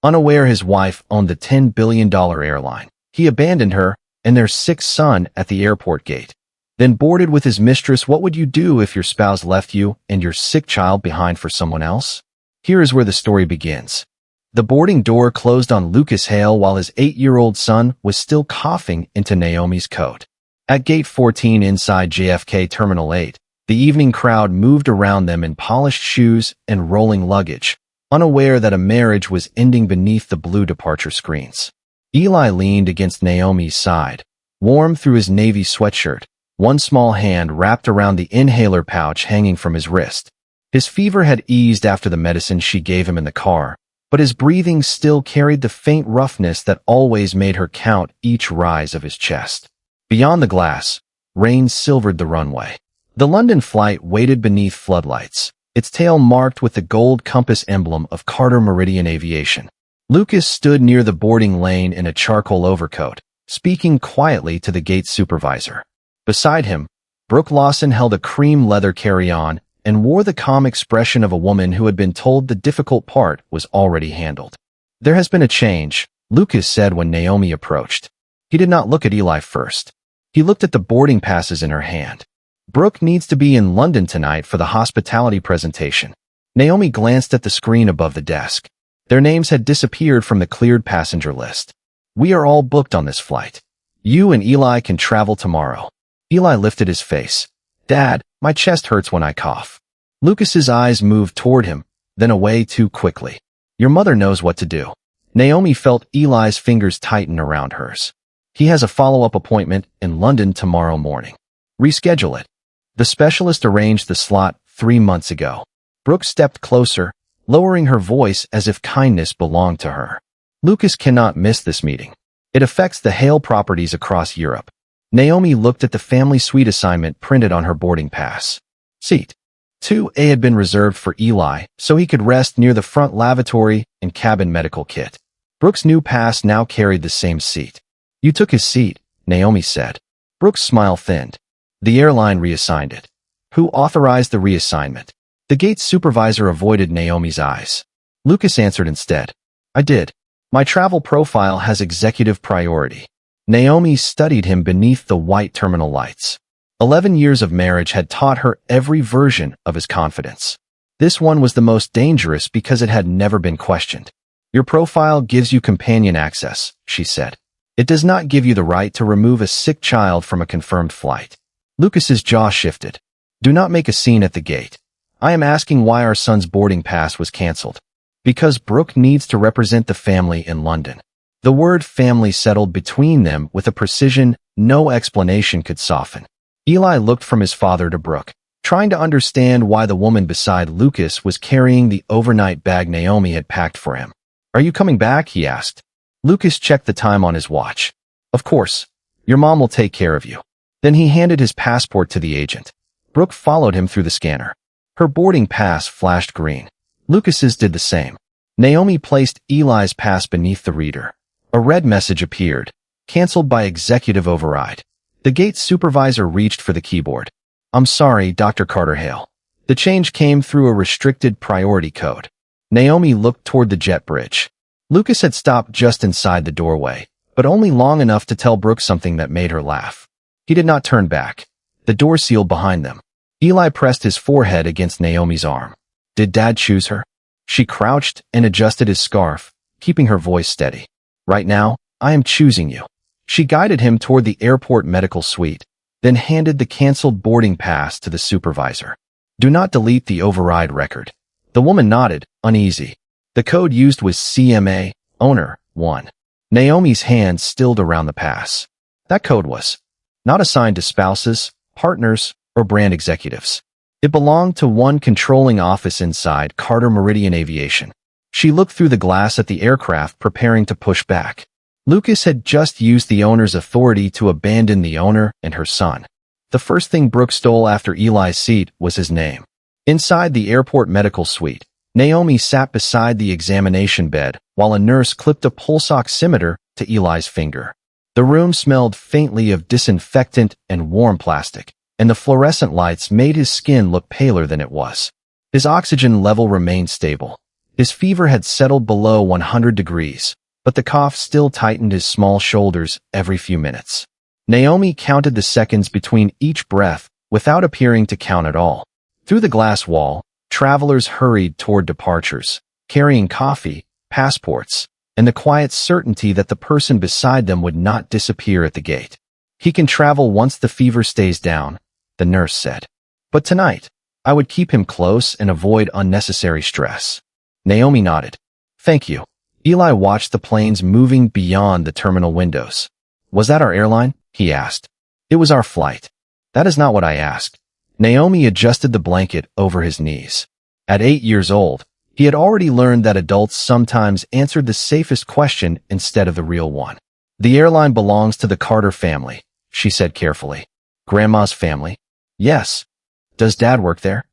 Unaware his wife owned the $10 billion airline, he abandoned her and their sick son at the airport gate. Then boarded with his mistress. What would you do if your spouse left you and your sick child behind for someone else? Here is where the story begins. The boarding door closed on Lucas Hale while his 8-year-old son was still coughing into Naomi's coat. At Gate 14 inside JFK Terminal 8, the evening crowd moved around them in polished shoes and rolling luggage, unaware that a marriage was ending beneath the blue departure screens. Eli leaned against Naomi's side, warm through his navy sweatshirt, one small hand wrapped around the inhaler pouch hanging from his wrist. His fever had eased after the medicine she gave him in the car, but his breathing still carried the faint roughness that always made her count each rise of his chest. Beyond the glass, rain silvered the runway. The London flight waited beneath floodlights, its tail marked with the gold compass emblem of Carter Meridian Aviation. Lucas stood near the boarding lane in a charcoal overcoat, speaking quietly to the gate supervisor. Beside him, Brooke Lawson held a cream leather carry-on and wore the calm expression of a woman who had been told the difficult part was already handled. There has been a change, Lucas said when Naomi approached. He did not look at Eli first. He looked at the boarding passes in her hand. Brooke needs to be in London tonight for the hospitality presentation. Naomi glanced at the screen above the desk. Their names had disappeared from the cleared passenger list. We are all booked on this flight. You and Eli can travel tomorrow. Eli lifted his face. Dad, my chest hurts when I cough. Lucas's eyes moved toward him, then away too quickly. Your mother knows what to do. Naomi felt Eli's fingers tighten around hers. He has a follow-up appointment in London tomorrow morning. Reschedule it. The specialist arranged the slot 3 months ago. Brooke stepped closer, lowering her voice as if kindness belonged to her. Lucas cannot miss this meeting. It affects the Hale properties across Europe. Naomi looked at the family suite assignment printed on her boarding pass. Seat 2A had been reserved for Eli, so he could rest near the front lavatory and cabin medical kit. Brooke's new pass now carried the same seat. You took his seat, Naomi said. Brooke's smile thinned. The airline reassigned it. Who authorized the reassignment? The gate supervisor avoided Naomi's eyes. Lucas answered instead. I did. My travel profile has executive priority. Naomi studied him beneath the white terminal lights. 11 years of marriage had taught her every version of his confidence. This one was the most dangerous because it had never been questioned. Your profile gives you companion access, she said. It does not give you the right to remove a sick child from a confirmed flight. Lucas's jaw shifted. Do not make a scene at the gate. I am asking why our son's boarding pass was canceled. Because Brooke needs to represent the family in London. The word family settled between them with a precision no explanation could soften. Eli looked from his father to Brooke, trying to understand why the woman beside Lucas was carrying the overnight bag Naomi had packed for him. Are you coming back? He asked. Lucas checked the time on his watch. Of course. Your mom will take care of you. Then he handed his passport to the agent. Brooke followed him through the scanner. Her boarding pass flashed green. Lucas's did the same. Naomi placed Eli's pass beneath the reader. A red message appeared. Cancelled by executive override. The gate supervisor reached for the keyboard. I'm sorry, Dr. Carter Hale. The change came through a restricted priority code. Naomi looked toward the jet bridge. Lucas had stopped just inside the doorway, but only long enough to tell Brooke something that made her laugh. He did not turn back. The door sealed behind them. Eli pressed his forehead against Naomi's arm. Did Dad choose her? She crouched and adjusted his scarf, keeping her voice steady. Right now, I am choosing you. She guided him toward the airport medical suite, then handed the canceled boarding pass to the supervisor. Do not delete the override record. The woman nodded, uneasy. The code used was CMA, owner, 1. Naomi's hand stilled around the pass. That code was not assigned to spouses, partners, or brand executives. It belonged to one controlling office inside Carter Meridian Aviation. She looked through the glass at the aircraft preparing to push back. Lucas had just used the owner's authority to abandon the owner and her son. The first thing Brooke stole after Eli's seat was his name. Inside the airport medical suite, Naomi sat beside the examination bed while a nurse clipped a pulse oximeter to Eli's finger. The room smelled faintly of disinfectant and warm plastic, and the fluorescent lights made his skin look paler than it was. His oxygen level remained stable. His fever had settled below 100 degrees, but the cough still tightened his small shoulders every few minutes. Naomi counted the seconds between each breath without appearing to count at all. Through the glass wall, travelers hurried toward departures, carrying coffee, passports, and the quiet certainty that the person beside them would not disappear at the gate. "He can travel once the fever stays down," the nurse said. "But tonight, I would keep him close and avoid unnecessary stress." Naomi nodded. "Thank you." Eli watched the planes moving beyond the terminal windows. "Was that our airline?" he asked. "It was our flight." "That is not what I asked." Naomi adjusted the blanket over his knees. At 8 years old, he had already learned that adults sometimes answered the safest question instead of the real one. "The airline belongs to the Carter family," she said carefully. "Grandma's family?" "Yes." "Does Dad work there?"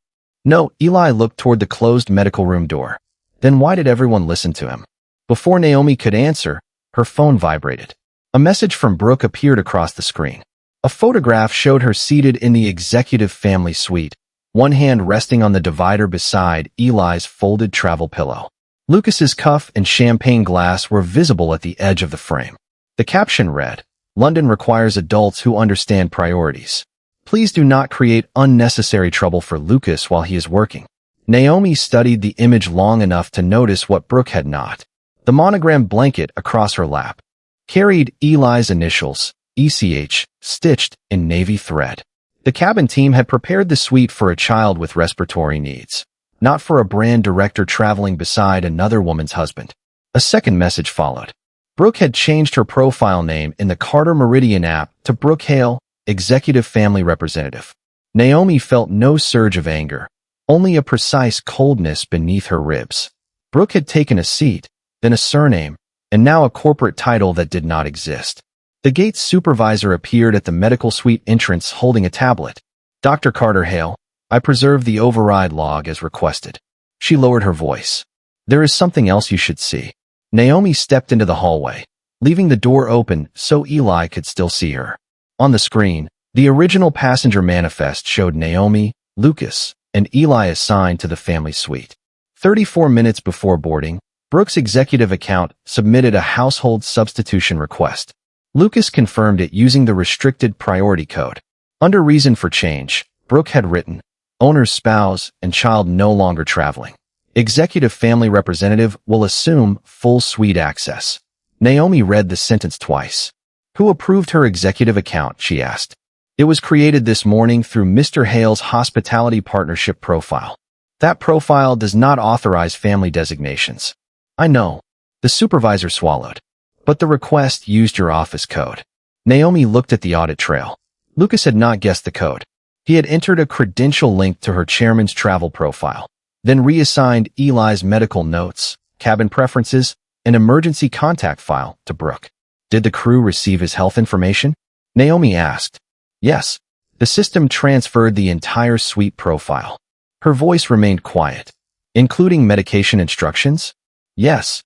"No." Eli looked toward the closed medical room door. "Then why did everyone listen to him?" Before Naomi could answer, her phone vibrated. A message from Brooke appeared across the screen. A photograph showed her seated in the executive family suite, one hand resting on the divider beside Eli's folded travel pillow. Lucas's cuff and champagne glass were visible at the edge of the frame. The caption read, "London requires adults who understand priorities. Please do not create unnecessary trouble for Lucas while he is working." Naomi studied the image long enough to notice what Brooke had not. The monogram blanket across her lap carried Eli's initials, ECH, stitched in navy thread. The cabin team had prepared the suite for a child with respiratory needs, not for a brand director traveling beside another woman's husband. A second message followed. Brooke had changed her profile name in the Carter Meridian app to Brooke Hale, Executive Family Representative. Naomi felt no surge of anger, only a precise coldness beneath her ribs. Brooke had taken a seat, then a surname, and now a corporate title that did not exist. The gate's supervisor appeared at the medical suite entrance holding a tablet. "Dr. Carter Hale, I preserved the override log as requested." She lowered her voice. "There is something else you should see." Naomi stepped into the hallway, leaving the door open so Eli could still see her. On the screen, the original passenger manifest showed Naomi, Lucas, and Eli assigned to the family suite. 34 minutes before boarding, Brooke's executive account submitted a household substitution request. Lucas confirmed it using the restricted priority code. Under reason for change, Brooke had written, "Owner's spouse and child no longer traveling. Executive family representative will assume full suite access." Naomi read the sentence twice. "Who approved her executive account?" she asked. "It was created this morning through Mr. Hale's hospitality partnership profile. That profile does not authorize family designations." "I know." The supervisor swallowed. "But the request used your office code." Naomi looked at the audit trail. Lucas had not guessed the code. He had entered a credential linked to her chairman's travel profile, then reassigned Eli's medical notes, cabin preferences, and emergency contact file to Brooke. "Did the crew receive his health information?" Naomi asked. "Yes." The system transferred the entire suite profile. Her voice remained quiet. "Including medication instructions?" "Yes."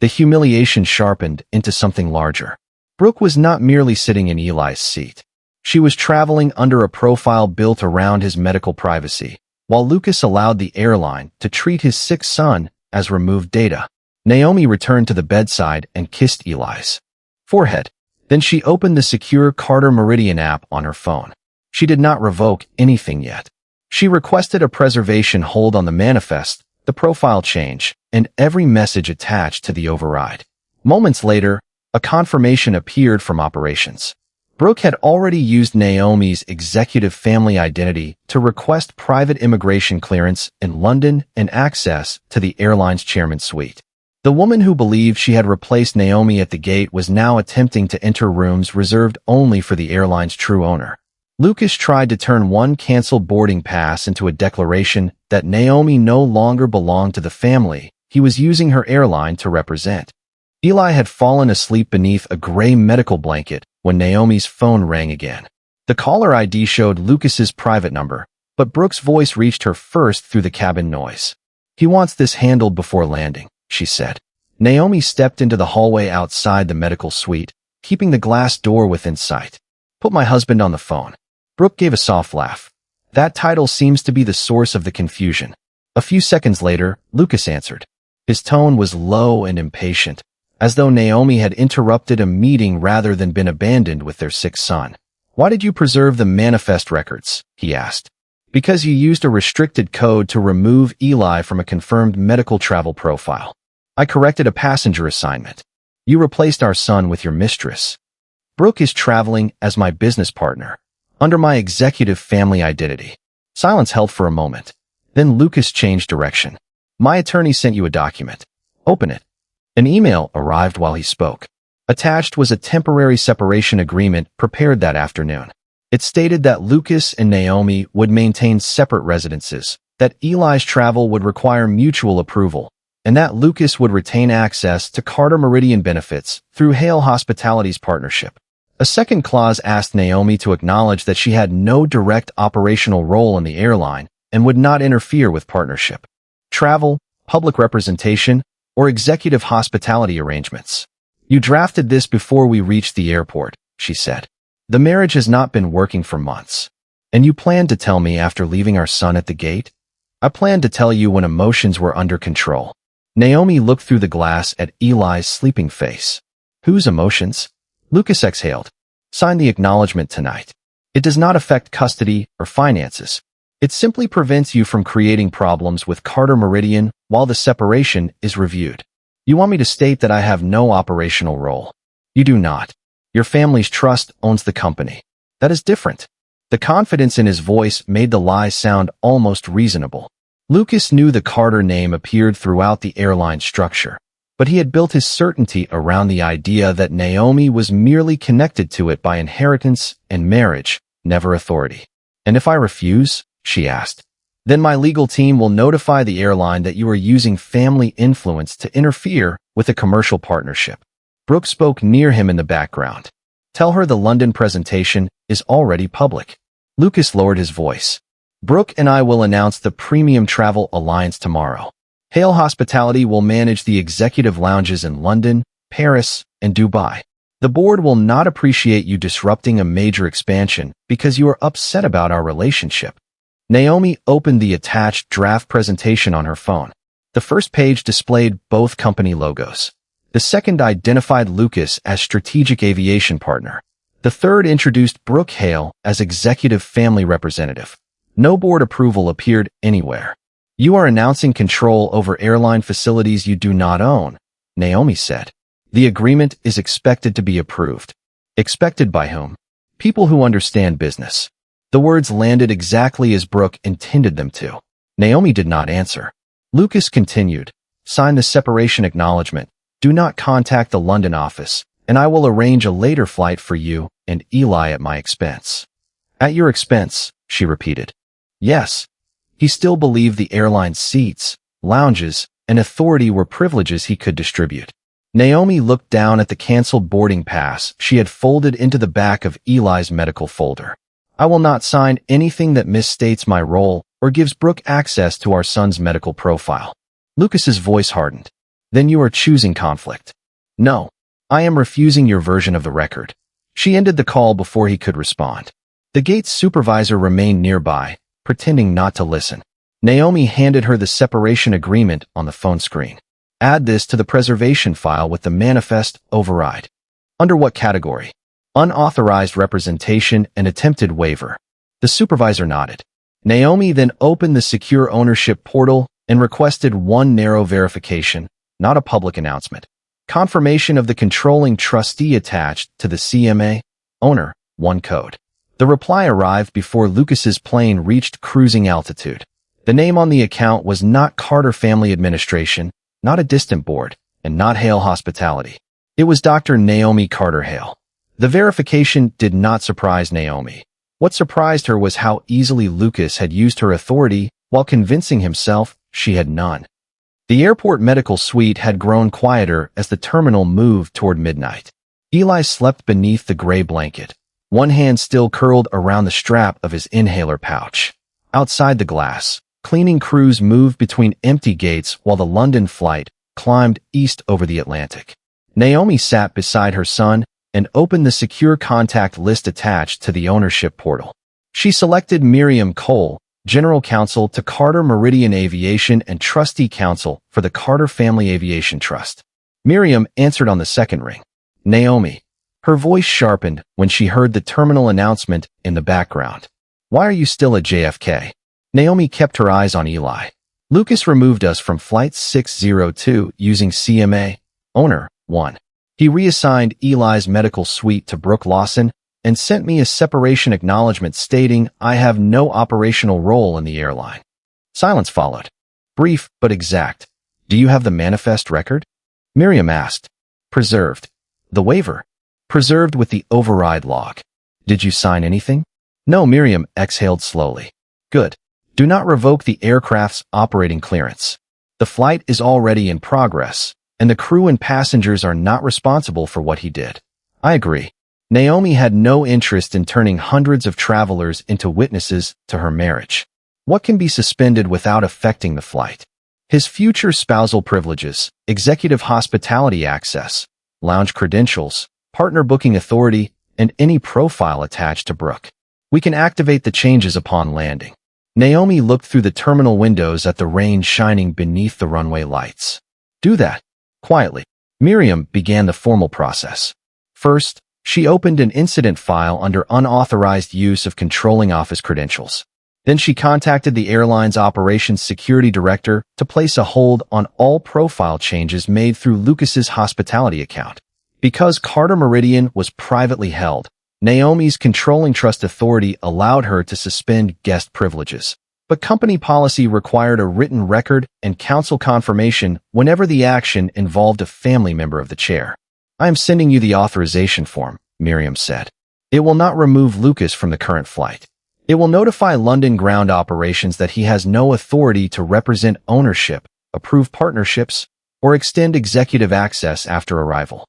The humiliation sharpened into something larger. Brooke was not merely sitting in Eli's seat. She was traveling under a profile built around his medical privacy, while Lucas allowed the airline to treat his sick son as removed data. Naomi returned to the bedside and kissed Eli's forehead. Then she opened the secure Carter Meridian app on her phone. She did not revoke anything yet. She requested a preservation hold on the manifest, the profile change, and every message attached to the override. Moments later, a confirmation appeared from operations. Brooke had already used Naomi's executive family identity to request private immigration clearance in London and access to the airline's chairman's suite. The woman who believed she had replaced Naomi at the gate was now attempting to enter rooms reserved only for the airline's true owner. Lucas tried to turn one canceled boarding pass into a declaration that Naomi no longer belonged to the family he was using her airline to represent. Eli had fallen asleep beneath a gray medical blanket when Naomi's phone rang again. The caller ID showed Lucas's private number, but Brooke's voice reached her first through the cabin noise. "He wants this handled before landing," she said. Naomi stepped into the hallway outside the medical suite, keeping the glass door within sight. "Put my husband on the phone." Brooke gave a soft laugh. "That title seems to be the source of the confusion." A few seconds later, Lucas answered. His tone was low and impatient, as though Naomi had interrupted a meeting rather than been abandoned with their sick son. "Why did you preserve the manifest records?" he asked. "Because you used a restricted code to remove Eli from a confirmed medical travel profile. I corrected a passenger assignment. You replaced our son with your mistress. Brooke is traveling as my business partner, under my executive family identity." Silence held for a moment. Then Lucas changed direction. "My attorney sent you a document. Open it." An email arrived while he spoke. Attached was a temporary separation agreement prepared that afternoon. It stated that Lucas and Naomi would maintain separate residences, that Eli's travel would require mutual approval, and that Lucas would retain access to Carter Meridian benefits through Hale Hospitality's partnership. A second clause asked Naomi to acknowledge that she had no direct operational role in the airline and would not interfere with partnership, travel, public representation, or executive hospitality arrangements. "You drafted this before we reached the airport," she said. "The marriage has not been working for months. And you planned to tell me after leaving our son at the gate?" "I planned to tell you when emotions were under control." Naomi looked through the glass at Eli's sleeping face. "Whose emotions?" Lucas exhaled. "Sign the acknowledgement tonight. It does not affect custody or finances. It simply prevents you from creating problems with Carter Meridian while the separation is reviewed. You want me to state that I have no operational role? You do not. Your family's trust owns the company. That is different." The confidence in his voice made the lie sound almost reasonable. Lucas knew the Carter name appeared throughout the airline structure, but he had built his certainty around the idea that Naomi was merely connected to it by inheritance and marriage, never authority. "And if I refuse?" she asked. "Then my legal team will notify the airline that you are using family influence to interfere with a commercial partnership." Brooke spoke near him in the background. "Tell her the London presentation is already public." Lucas lowered his voice. "Brooke and I will announce the Premium Travel Alliance tomorrow. Hale Hospitality will manage the executive lounges in London, Paris, and Dubai. The board will not appreciate you disrupting a major expansion because you are upset about our relationship." Naomi opened the attached draft presentation on her phone. The first page displayed both company logos. The second identified Lucas as strategic aviation partner. The third introduced Brooke Hale as executive family representative. No board approval appeared anywhere. "You are announcing control over airline facilities you do not own," Naomi said. "The agreement is expected to be approved." Expected by whom? People who understand business. The words landed exactly as Brooke intended them to. Naomi did not answer. Lucas continued, "Sign the separation acknowledgement. Do not contact the London office, and I will arrange a later flight for you and Eli at my expense." "At your expense," she repeated. Yes. He still believed the airline's seats, lounges, and authority were privileges he could distribute. Naomi looked down at the canceled boarding pass she had folded into the back of Eli's medical folder. "I will not sign anything that misstates my role or gives Brooke access to our son's medical profile." Lucas's voice hardened. "Then you are choosing conflict." "No, I am refusing your version of the record." She ended the call before he could respond. The gate's supervisor remained nearby, pretending not to listen. Naomi handed her the separation agreement on the phone screen. "Add this to the preservation file with the manifest override." "Under what category?" "Unauthorized representation and attempted waiver." The supervisor nodded. Naomi then opened the secure ownership portal and requested one narrow verification, not a public announcement. Confirmation of the controlling trustee attached to the CMA, owner, one code. The reply arrived before Lucas's plane reached cruising altitude. The name on the account was not Carter Family Administration, not a distant board, and not Hale Hospitality. It was Dr. Naomi Carter Hale. The verification did not surprise Naomi. What surprised her was how easily Lucas had used her authority while convincing himself she had none. The airport medical suite had grown quieter as the terminal moved toward midnight. Eli slept beneath the gray blanket, one hand still curled around the strap of his inhaler pouch. Outside the glass, cleaning crews moved between empty gates while the London flight climbed east over the Atlantic. Naomi sat beside her son and opened the secure contact list attached to the ownership portal. She selected Miriam Cole, General Counsel to Carter Meridian Aviation and Trustee Counsel for the Carter Family Aviation Trust. Miriam answered on the second ring. Naomi. Her voice sharpened when she heard the terminal announcement in the background. Why are you still at JFK? Naomi kept her eyes on Eli. Lucas removed us from Flight 602 using CMA. Owner 1. He reassigned Eli's medical suite to Brooke Lawson and sent me a separation acknowledgement stating I have no operational role in the airline. Silence followed. Brief but exact. Do you have the manifest record? Miriam asked. Preserved. The waiver. Preserved with the override log. Did you sign anything? No, Miriam exhaled slowly. Good. Do not revoke the aircraft's operating clearance. The flight is already in progress, and the crew and passengers are not responsible for what he did. I agree. Naomi had no interest in turning hundreds of travelers into witnesses to her marriage. What can be suspended without affecting the flight? His future spousal privileges, executive hospitality access, lounge credentials, partner booking authority, and any profile attached to Brooke. We can activate the changes upon landing. Naomi looked through the terminal windows at the rain shining beneath the runway lights. Do that. Quietly. Miriam began the formal process. First, she opened an incident file under unauthorized use of controlling office credentials. Then she contacted the airline's operations security director to place a hold on all profile changes made through Lucas's hospitality account. Because Carter Meridian was privately held, Naomi's controlling trust authority allowed her to suspend guest privileges. But company policy required a written record and counsel confirmation whenever the action involved a family member of the chair. I am sending you the authorization form, Miriam said. It will not remove Lucas from the current flight. It will notify London ground operations that he has no authority to represent ownership, approve partnerships, or extend executive access after arrival.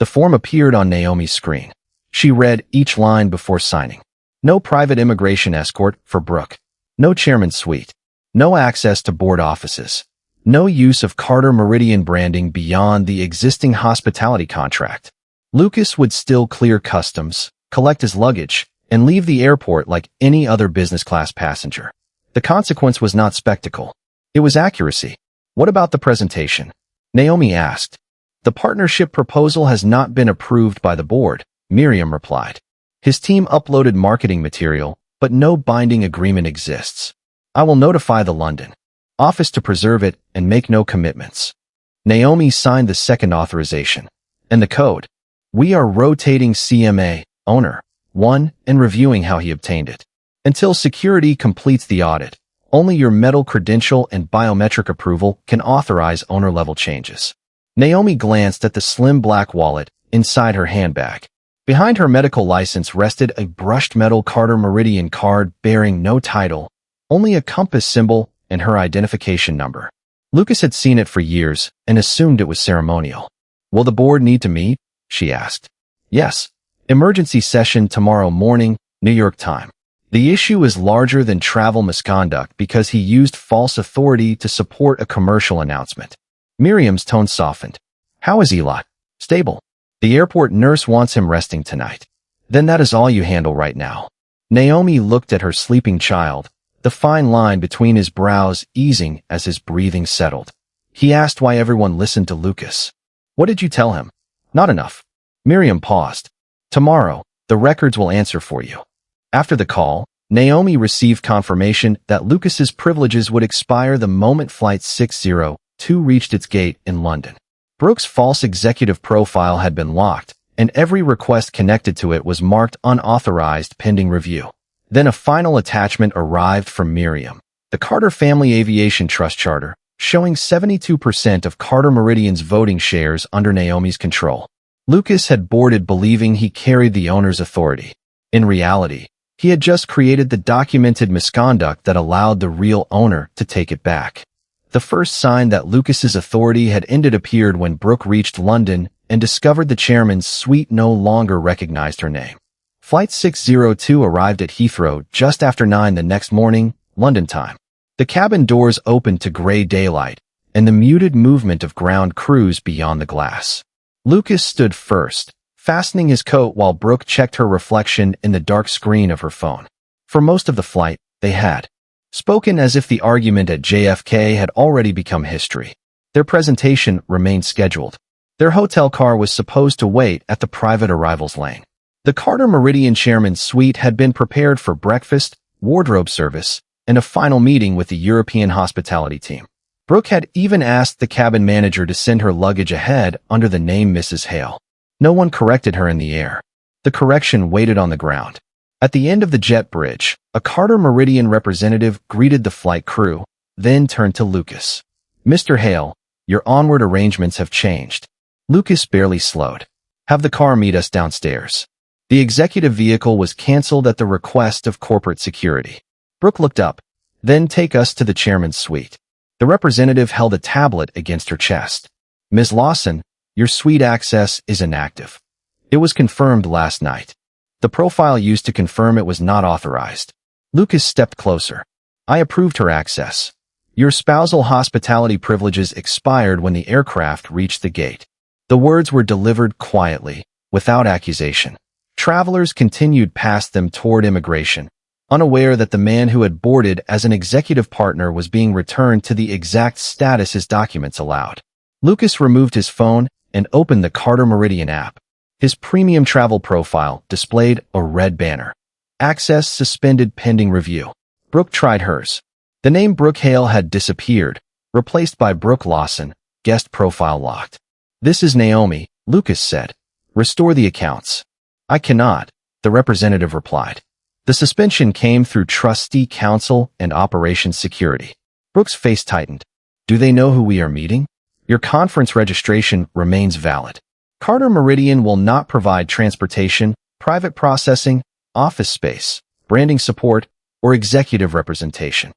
The form appeared on Naomi's screen. She read each line before signing. No private immigration escort for Brooke. No chairman's suite. No access to board offices. No use of Carter Meridian branding beyond the existing hospitality contract. Lucas would still clear customs, collect his luggage, and leave the airport like any other business class passenger. The consequence was not spectacle. It was accuracy. What about the presentation? Naomi asked. The partnership proposal has not been approved by the board, Miriam replied. His team uploaded marketing material, but no binding agreement exists. I will notify the London office to preserve it and make no commitments. Naomi signed the second authorization. And the code. We are rotating CMA, owner 1, and reviewing how he obtained it. Until security completes the audit, only your metal credential and biometric approval can authorize owner-level changes. Naomi glanced at the slim black wallet inside her handbag. Behind her medical license rested a brushed metal Carter Meridian card bearing no title, only a compass symbol and her identification number. Lucas had seen it for years and assumed it was ceremonial. Will the board need to meet? She asked. Yes. Emergency session tomorrow morning, New York time. The issue is larger than travel misconduct because he used false authority to support a commercial announcement. Miriam's tone softened. How is Eli? Stable. The airport nurse wants him resting tonight. Then that is all you handle right now. Naomi looked at her sleeping child, the fine line between his brows easing as his breathing settled. He asked why everyone listened to Lucas. What did you tell him? Not enough. Miriam paused. Tomorrow, the records will answer for you. After the call, Naomi received confirmation that Lucas's privileges would expire the moment Flight 602 reached its gate in London. Brooke's false executive profile had been locked, and every request connected to it was marked unauthorized pending review. Then a final attachment arrived from Miriam, the Carter Family Aviation Trust Charter, showing 72% of Carter Meridian's voting shares under Naomi's control. Lucas had boarded believing he carried the owner's authority. In reality, he had just created the documented misconduct that allowed the real owner to take it back. The first sign that Lucas's authority had ended appeared when Brooke reached London and discovered the chairman's suite no longer recognized her name. Flight 602 arrived at Heathrow just after 9 the next morning, London time. The cabin doors opened to gray daylight and the muted movement of ground crews beyond the glass. Lucas stood first, fastening his coat while Brooke checked her reflection in the dark screen of her phone. For most of the flight, they had spoken as if the argument at JFK had already become history. Their presentation remained scheduled. Their hotel car was supposed to wait at the private arrivals lane. The Carter Meridian chairman's suite had been prepared for breakfast, wardrobe service, and a final meeting with the European hospitality team. Brooke had even asked the cabin manager to send her luggage ahead under the name Mrs. Hale. No one corrected her in the air. The correction waited on the ground. At the end of the jet bridge, a Carter Meridian representative greeted the flight crew, then turned to Lucas. "Mr. Hale, your onward arrangements have changed." Lucas barely slowed. "Have the car meet us downstairs." The executive vehicle was canceled at the request of corporate security. Brooke looked up. "Then take us to the chairman's suite." The representative held a tablet against her chest. "Ms. Lawson, your suite access is inactive. It was confirmed last night. The profile used to confirm it was not authorized." Lucas stepped closer. "I approved her access. Your spousal hospitality privileges expired when the aircraft reached the gate." The words were delivered quietly, without accusation. Travelers continued past them toward immigration, unaware that the man who had boarded as an executive partner was being returned to the exact status his documents allowed. Lucas removed his phone and opened the Carter Meridian app. His premium travel profile displayed a red banner. "Access suspended pending review." Brooke tried hers. The name Brooke Hale had disappeared, replaced by Brooke Lawson, guest profile locked. "This is Naomi," Lucas said. "Restore the accounts." "I cannot," the representative replied. The suspension came through trustee council and operations security. Brooke's face tightened. "Do they know who we are meeting? Your conference registration remains valid. Carter Meridian will not provide transportation, private processing, office space, branding support, or executive representation."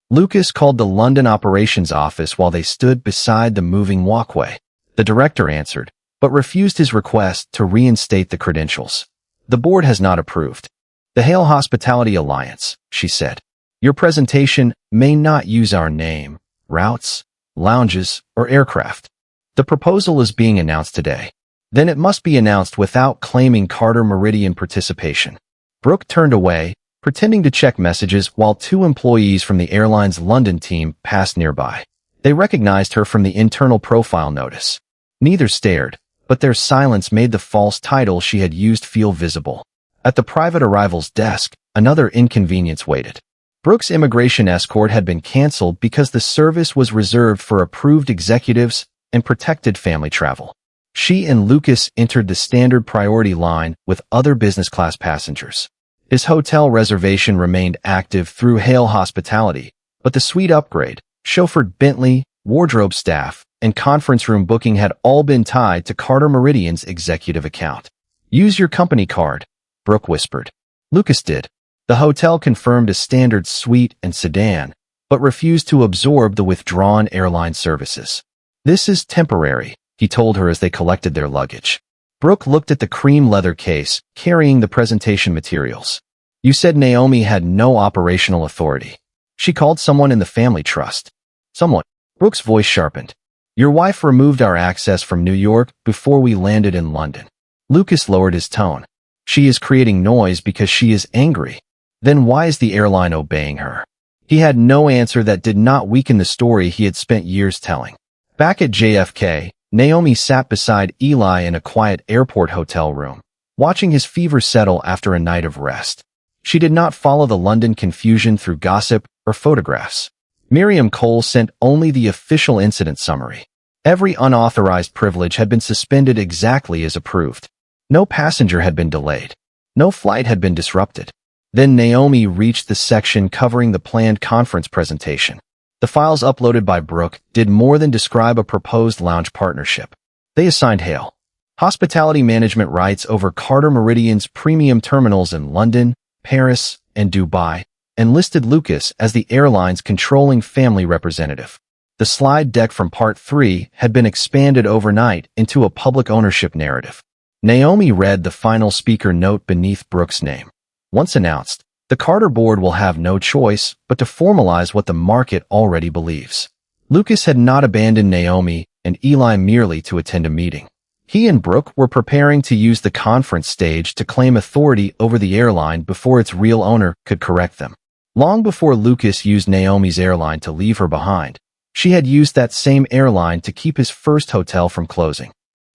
Lucas called the London operations office while they stood beside the moving walkway. The director answered, but refused his request to reinstate the credentials. "The board has not approved." "The Hale Hospitality Alliance," she said. "Your presentation may not use our name, routes, lounges, or aircraft. The proposal is being announced today. Then it must be announced without claiming Carter Meridian participation." Brooke turned away, pretending to check messages while two employees from the airline's London team passed nearby. They recognized her from the internal profile notice. Neither stared, but their silence made the false title she had used feel visible. At the private arrivals desk, another inconvenience waited. Brooke's immigration escort had been canceled because the service was reserved for approved executives and protected family travel. She and Lucas entered the standard priority line with other business class passengers. His hotel reservation remained active through Hale Hospitality, but the suite upgrade, chauffeured Bentley, wardrobe staff, and conference room booking had all been tied to Carter Meridian's executive account. "Use your company card," Brooke whispered. Lucas did. The hotel confirmed a standard suite and sedan, but refused to absorb the withdrawn airline services. "This is temporary," he told her as they collected their luggage. Brooke looked at the cream leather case carrying the presentation materials. "You said Naomi had no operational authority. She called someone in the family trust." "Someone?" Brooke's voice sharpened. "Your wife removed our access from New York before we landed in London." Lucas lowered his tone. "She is creating noise because she is angry. Then why is the airline obeying her?" He had no answer that did not weaken the story he had spent years telling. Back at JFK, Naomi sat beside Eli in a quiet airport hotel room, watching his fever settle after a night of rest. She did not follow the London confusion through gossip or photographs. Miriam Cole sent only the official incident summary. Every unauthorized privilege had been suspended exactly as approved. No passenger had been delayed. No flight had been disrupted. Then Naomi reached the section covering the planned conference presentation. The files uploaded by Brooke did more than describe a proposed lounge partnership. They assigned Hale hospitality management rights over Carter Meridian's premium terminals in London, Paris, and Dubai, and listed Lucas as the airline's controlling family representative. The slide deck from Part 3 had been expanded overnight into a public ownership narrative. Naomi read the final speaker note beneath Brooke's name. Once announced, the Carter board will have no choice but to formalize what the market already believes. Lucas had not abandoned Naomi and Eli merely to attend a meeting. He and Brooke were preparing to use the conference stage to claim authority over the airline before its real owner could correct them. Long before Lucas used Naomi's airline to leave her behind, she had used that same airline to keep his first hotel from closing.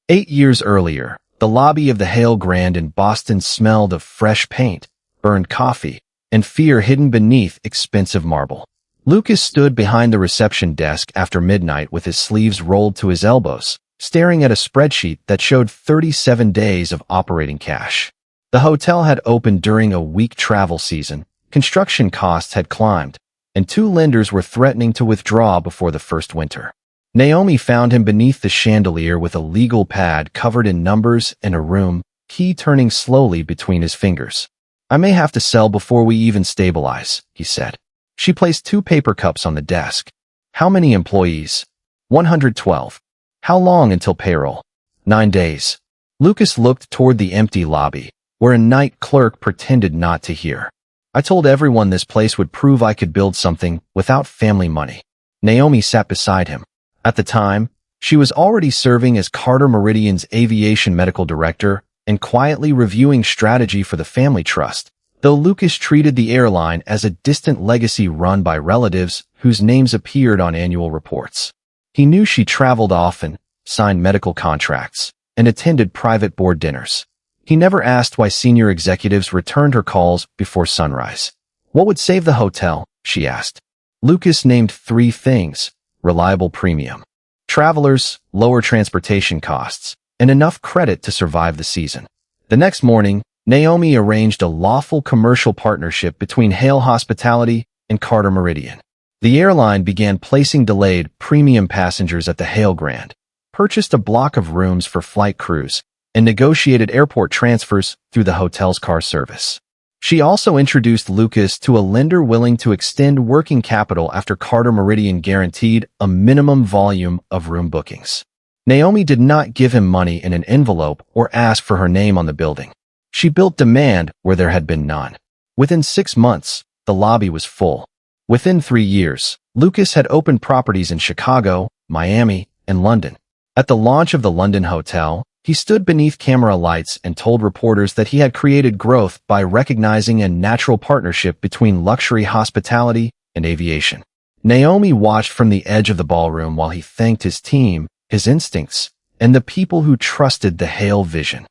8 years earlier, the lobby of the Heir Grand in Boston smelled of fresh paint, burned coffee, and fear hidden beneath expensive marble. Lucas stood behind the reception desk after midnight with his sleeves rolled to his elbows, staring at a spreadsheet that showed 37 days of operating cash. The hotel had opened during a weak travel season, construction costs had climbed, and 2 lenders were threatening to withdraw before the first winter. Naomi found him beneath the chandelier with a legal pad covered in numbers and a room key turning slowly between his fingers. "I may have to sell before we even stabilize," he said. She placed 2 paper cups on the desk. "How many employees?" 112. "How long until payroll?" 9 days. Lucas looked toward the empty lobby, where a night clerk pretended not to hear. "I told everyone this place would prove I could build something without family money." Naomi sat beside him. At the time, she was already serving as Carter Meridian's aviation medical director and quietly reviewing strategy for the family trust, though Lucas treated the airline as a distant legacy run by relatives whose names appeared on annual reports. He knew she traveled often, signed medical contracts, and attended private board dinners. He never asked why senior executives returned her calls before sunrise. "What would save the hotel?" she asked. Lucas named 3 things: reliable premium, travelers, lower transportation costs, and enough credit to survive the season. The next morning, Naomi arranged a lawful commercial partnership between Heir Hospitality and Carter Meridian. The airline began placing delayed premium passengers at the Heir Grand, purchased a block of rooms for flight crews, and negotiated airport transfers through the hotel's car service. She also introduced Lucas to a lender willing to extend working capital after Carter Meridian guaranteed a minimum volume of room bookings. Naomi did not give him money in an envelope or ask for her name on the building. She built demand where there had been none. Within 6 months, the lobby was full. Within 3 years, Lucas had opened properties in Chicago, Miami, and London. At the launch of the London hotel, he stood beneath camera lights and told reporters that he had created growth by recognizing a natural partnership between luxury hospitality and aviation. Naomi watched from the edge of the ballroom while he thanked his team, his instincts, and the people who trusted the Heir vision.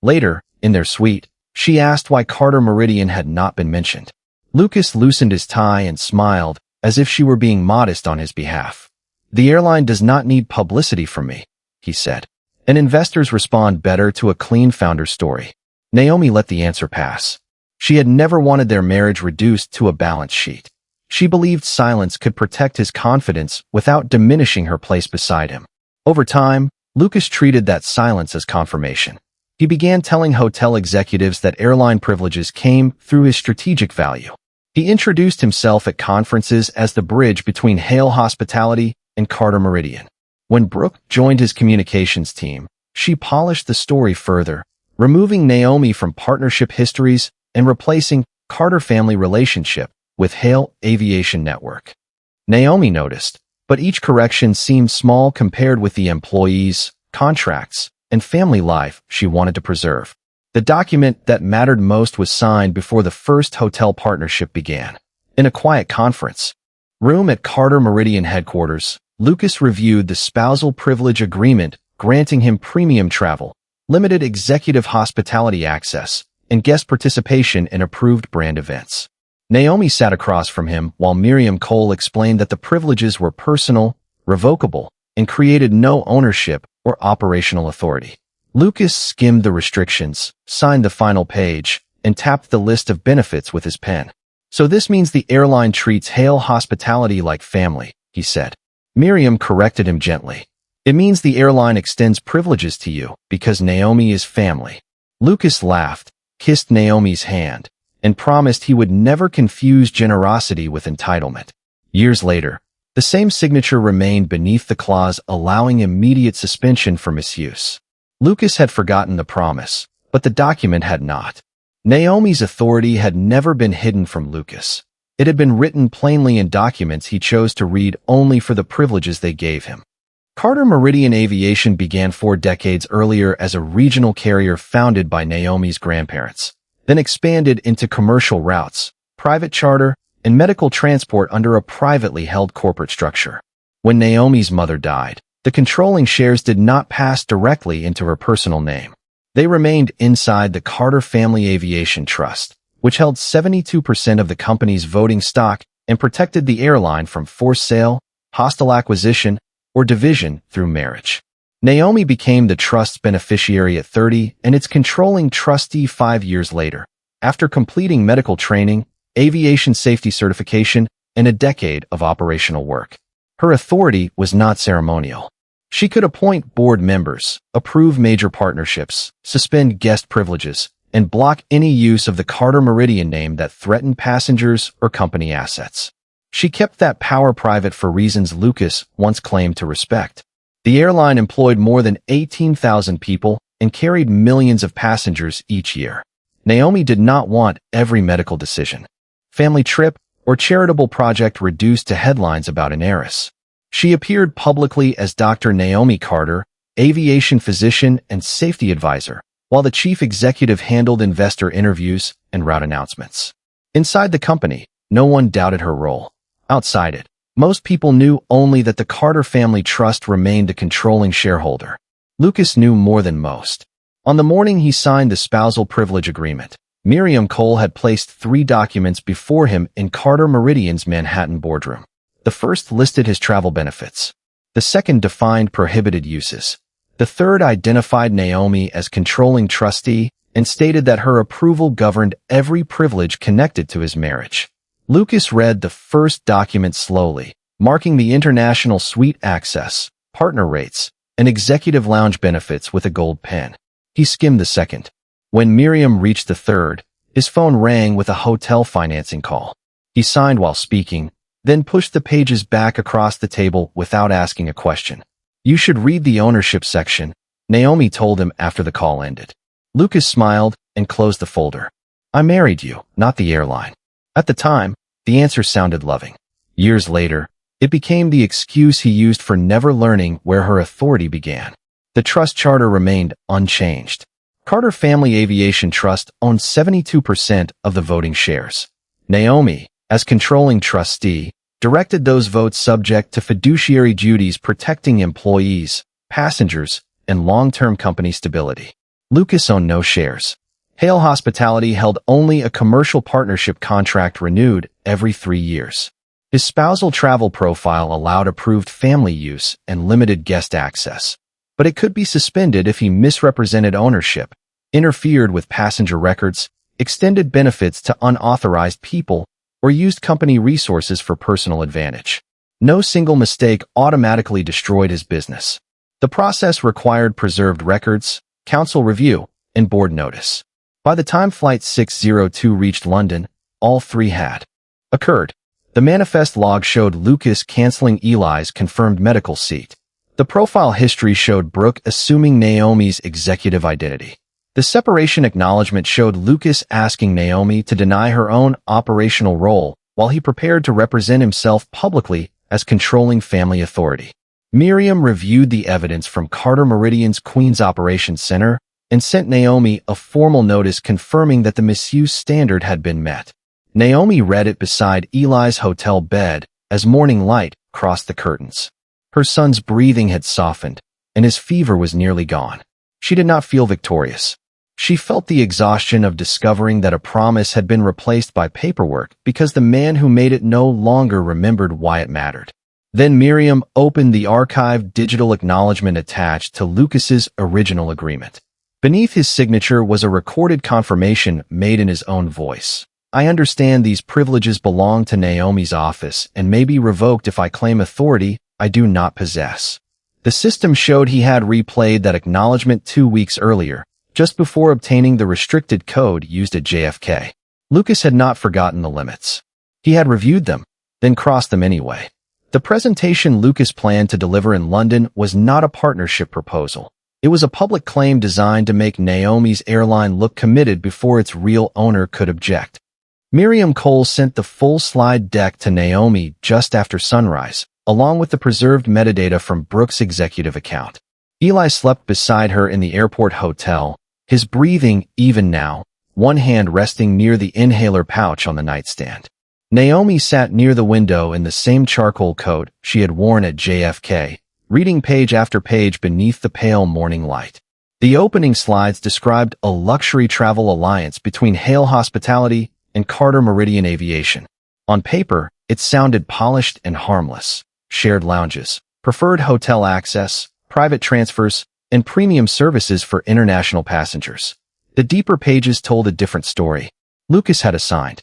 Later, in their suite, she asked why Carter Meridian had not been mentioned. Lucas loosened his tie and smiled, as if she were being modest on his behalf. "The airline does not need publicity from me," he said. "And investors respond better to a clean founder story." Naomi let the answer pass. She had never wanted their marriage reduced to a balance sheet. She believed silence could protect his confidence without diminishing her place beside him. Over time, Lucas treated that silence as confirmation. He began telling hotel executives that airline privileges came through his strategic value. He introduced himself at conferences as the bridge between Heir Hospitality and Carter Meridian. When Brooke joined his communications team, she polished the story further, removing Naomi from partnership histories and replacing Carter family relationship with Heir Aviation Network. Naomi noticed, but each correction seemed small compared with the employees, contracts, and family life she wanted to preserve. The document that mattered most was signed before the first hotel partnership began. In a quiet conference room at Carter Meridian headquarters, Lucas reviewed the spousal privilege agreement granting him premium travel, limited executive hospitality access, and guest participation in approved brand events. Naomi sat across from him while Miriam Cole explained that the privileges were personal, revocable, and created no ownership or operational authority. Lucas skimmed the restrictions, signed the final page, and tapped the list of benefits with his pen. "So this means the airline treats Heir Hospitality like family," he said. Miriam corrected him gently. "It means the airline extends privileges to you because Naomi is family." Lucas laughed, kissed Naomi's hand, and promised he would never confuse generosity with entitlement. Years later, the same signature remained beneath the clause allowing immediate suspension for misuse. Lucas had forgotten the promise, but the document had not. Naomi's authority had never been hidden from Lucas. It had been written plainly in documents he chose to read only for the privileges they gave him. Carter Meridian Aviation began 4 decades earlier as a regional carrier founded by Naomi's grandparents, then expanded into commercial routes, private charter, and medical transport under a privately held corporate structure. When Naomi's mother died, the controlling shares did not pass directly into her personal name. They remained inside the Carter Family Aviation Trust, which held 72% of the company's voting stock and protected the airline from forced sale, hostile acquisition, or division through marriage. Naomi became the trust's beneficiary at 30 and its controlling trustee 5 years later, after completing medical training, aviation safety certification, and a decade of operational work. Her authority was not ceremonial. She could appoint board members, approve major partnerships, suspend guest privileges, and block any use of the Carter Meridian name that threatened passengers or company assets. She kept that power private for reasons Lucas once claimed to respect. The airline employed more than 18,000 people and carried millions of passengers each year. Naomi did not want every medical decision, family trip, or charitable project reduced to headlines about an heiress. She appeared publicly as Dr. Naomi Carter, aviation physician and safety advisor, while the chief executive handled investor interviews and route announcements. Inside the company, no one doubted her role. Outside it, most people knew only that the Carter Family Trust remained the controlling shareholder. Lucas knew more than most. On the morning he signed the spousal privilege agreement, Miriam Cole had placed 3 documents before him in Carter Meridian's Manhattan boardroom. The first listed his travel benefits. The second defined prohibited uses. The third identified Naomi as controlling trustee and stated that her approval governed every privilege connected to his marriage. Lucas read the first document slowly, marking the international suite access, partner rates, and executive lounge benefits with a gold pen. He skimmed the second. When Miriam reached the third, his phone rang with a hotel financing call. He signed while speaking, then pushed the pages back across the table without asking a question. "You should read the ownership section," Naomi told him after the call ended. Lucas smiled and closed the folder. "I married you, not the airline." At the time, the answer sounded loving. Years later, it became the excuse he used for never learning where her authority began. The trust charter remained unchanged. Carter Family Aviation Trust owned 72% of the voting shares. Naomi, as controlling trustee, directed those votes subject to fiduciary duties protecting employees, passengers, and long-term company stability. Lucas owned no shares. Hale Hospitality held only a commercial partnership contract renewed every 3 years. His spousal travel profile allowed approved family use and limited guest access, but it could be suspended if he misrepresented ownership, interfered with passenger records, extended benefits to unauthorized people, or used company resources for personal advantage. No single mistake automatically destroyed his business. The process required preserved records, counsel review, and board notice. By the time Flight 602 reached London, all 3 had occurred. The manifest log showed Lucas canceling Eli's confirmed medical seat. The profile history showed Brooke assuming Naomi's executive identity. The separation acknowledgement showed Lucas asking Naomi to deny her own operational role while he prepared to represent himself publicly as controlling family authority. Miriam reviewed the evidence from Carter Meridian's Queens Operations Center and sent Naomi a formal notice confirming that the misuse standard had been met. Naomi read it beside Eli's hotel bed as morning light crossed the curtains. Her son's breathing had softened, and his fever was nearly gone. She did not feel victorious. She felt the exhaustion of discovering that a promise had been replaced by paperwork because the man who made it no longer remembered why it mattered. Then Miriam opened the archived digital acknowledgement attached to Lucas's original agreement. Beneath his signature was a recorded confirmation made in his own voice. "I understand these privileges belong to Naomi's office and may be revoked if I claim authority I do not possess." The system showed he had replayed that acknowledgement 2 weeks earlier, just before obtaining the restricted code used at JFK. Lucas had not forgotten the limits. He had reviewed them, then crossed them anyway. The presentation Lucas planned to deliver in London was not a partnership proposal. It was a public claim designed to make Naomi's airline look committed before its real owner could object. Miriam Cole sent the full slide deck to Naomi just after sunrise, along with the preserved metadata from Brooke's executive account. Eli slept beside her in the airport hotel, his breathing even now, one hand resting near the inhaler pouch on the nightstand. Naomi sat near the window in the same charcoal coat she had worn at JFK, reading page after page beneath the pale morning light. The opening slides described a luxury travel alliance between Heir Hospitality and Carter Meridian Aviation. On paper, it sounded polished and harmless. Shared lounges, preferred hotel access, private transfers, and premium services for international passengers. The deeper pages told a different story. Lucas had assigned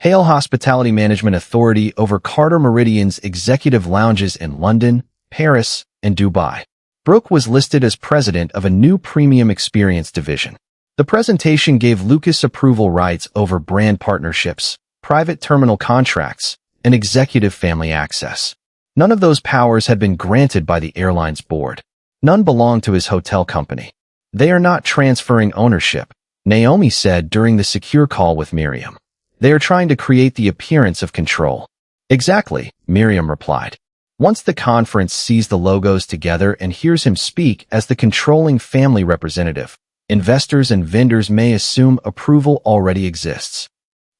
Heir Hospitality Management Authority over Carter Meridian's executive lounges in London, Paris, and Dubai. Brooke was listed as president of a new premium experience division. The presentation gave Lucas approval rights over brand partnerships, private terminal contracts, and executive family access. None of those powers had been granted by the airline's board. None belonged to his hotel company. They are not transferring ownership, Naomi said during the secure call with Miriam. They are trying to create the appearance of control. Exactly, Miriam replied. Once the conference sees the logos together and hears him speak as the controlling family representative, investors and vendors may assume approval already exists.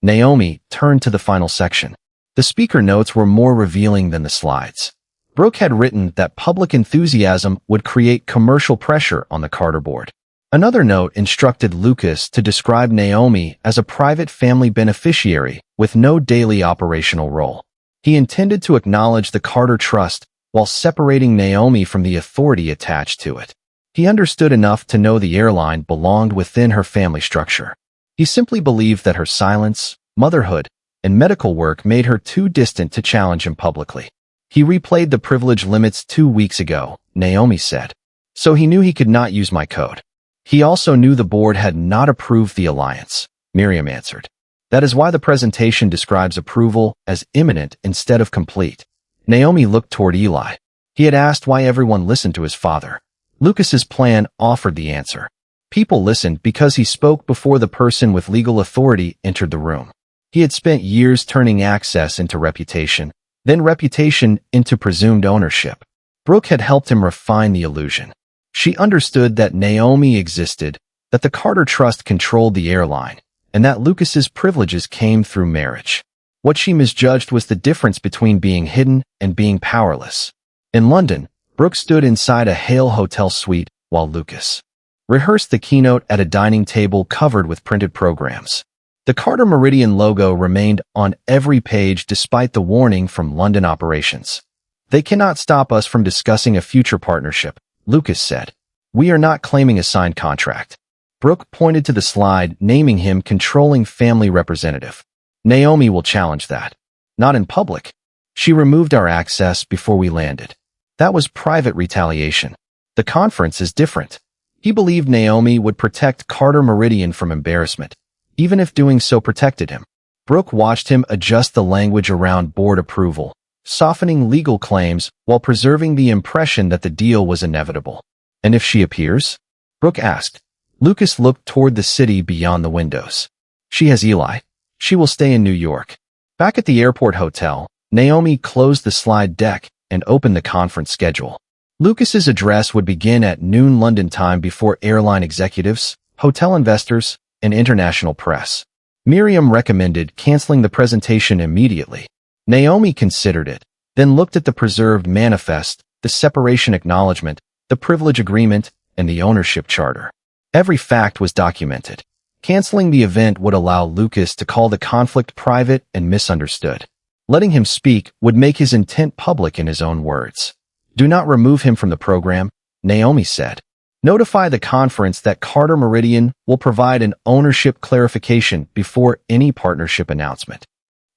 Naomi turned to the final section. The speaker notes were more revealing than the slides. Brooke had written that public enthusiasm would create commercial pressure on the Carter board. Another note instructed Lucas to describe Naomi as a private family beneficiary with no daily operational role. He intended to acknowledge the Carter Trust while separating Naomi from the authority attached to it. He understood enough to know the airline belonged within her family structure. He simply believed that her silence, motherhood, and medical work made her too distant to challenge him publicly. He replayed the privilege limits 2 weeks ago, Naomi said. So he knew he could not use my code. He also knew the board had not approved the alliance, Miriam answered. That is why the presentation describes approval as imminent instead of complete. Naomi looked toward Eli. He had asked why everyone listened to his father. Lucas's plan offered the answer. People listened because he spoke before the person with legal authority entered the room. He had spent years turning access into reputation, then reputation into presumed ownership. Brooke had helped him refine the illusion. She understood that Naomi existed, that the Carter Trust controlled the airline, and that Lucas's privileges came through marriage. What she misjudged was the difference between being hidden and being powerless. In London, Brooke stood inside a Hale hotel suite while Lucas rehearsed the keynote at a dining table covered with printed programs. The Carter Meridian logo remained on every page despite the warning from London operations. They cannot stop us from discussing a future partnership, Lucas said. We are not claiming a signed contract. Brooke pointed to the slide naming him controlling family representative. Naomi will challenge that. Not in public. She removed our access before we landed. That was private retaliation. The conference is different. He believed Naomi would protect Carter Meridian from embarrassment, even if doing so protected him. Brooke watched him adjust the language around board approval, softening legal claims while preserving the impression that the deal was inevitable. And if she appears? Brooke asked. Lucas looked toward the city beyond the windows. She has Eli. She will stay in New York. Back at the airport hotel, Naomi closed the slide deck and opened the conference schedule. Lucas's address would begin at noon London time before airline executives, hotel investors, and international press. Miriam recommended canceling the presentation immediately. Naomi considered it, then looked at the preserved manifest, the separation acknowledgement, the privilege agreement, and the ownership charter. Every fact was documented. Canceling the event would allow Lucas to call the conflict private and misunderstood. Letting him speak would make his intent public in his own words. Do not remove him from the program, Naomi said. Notify the conference that Carter Meridian will provide an ownership clarification before any partnership announcement.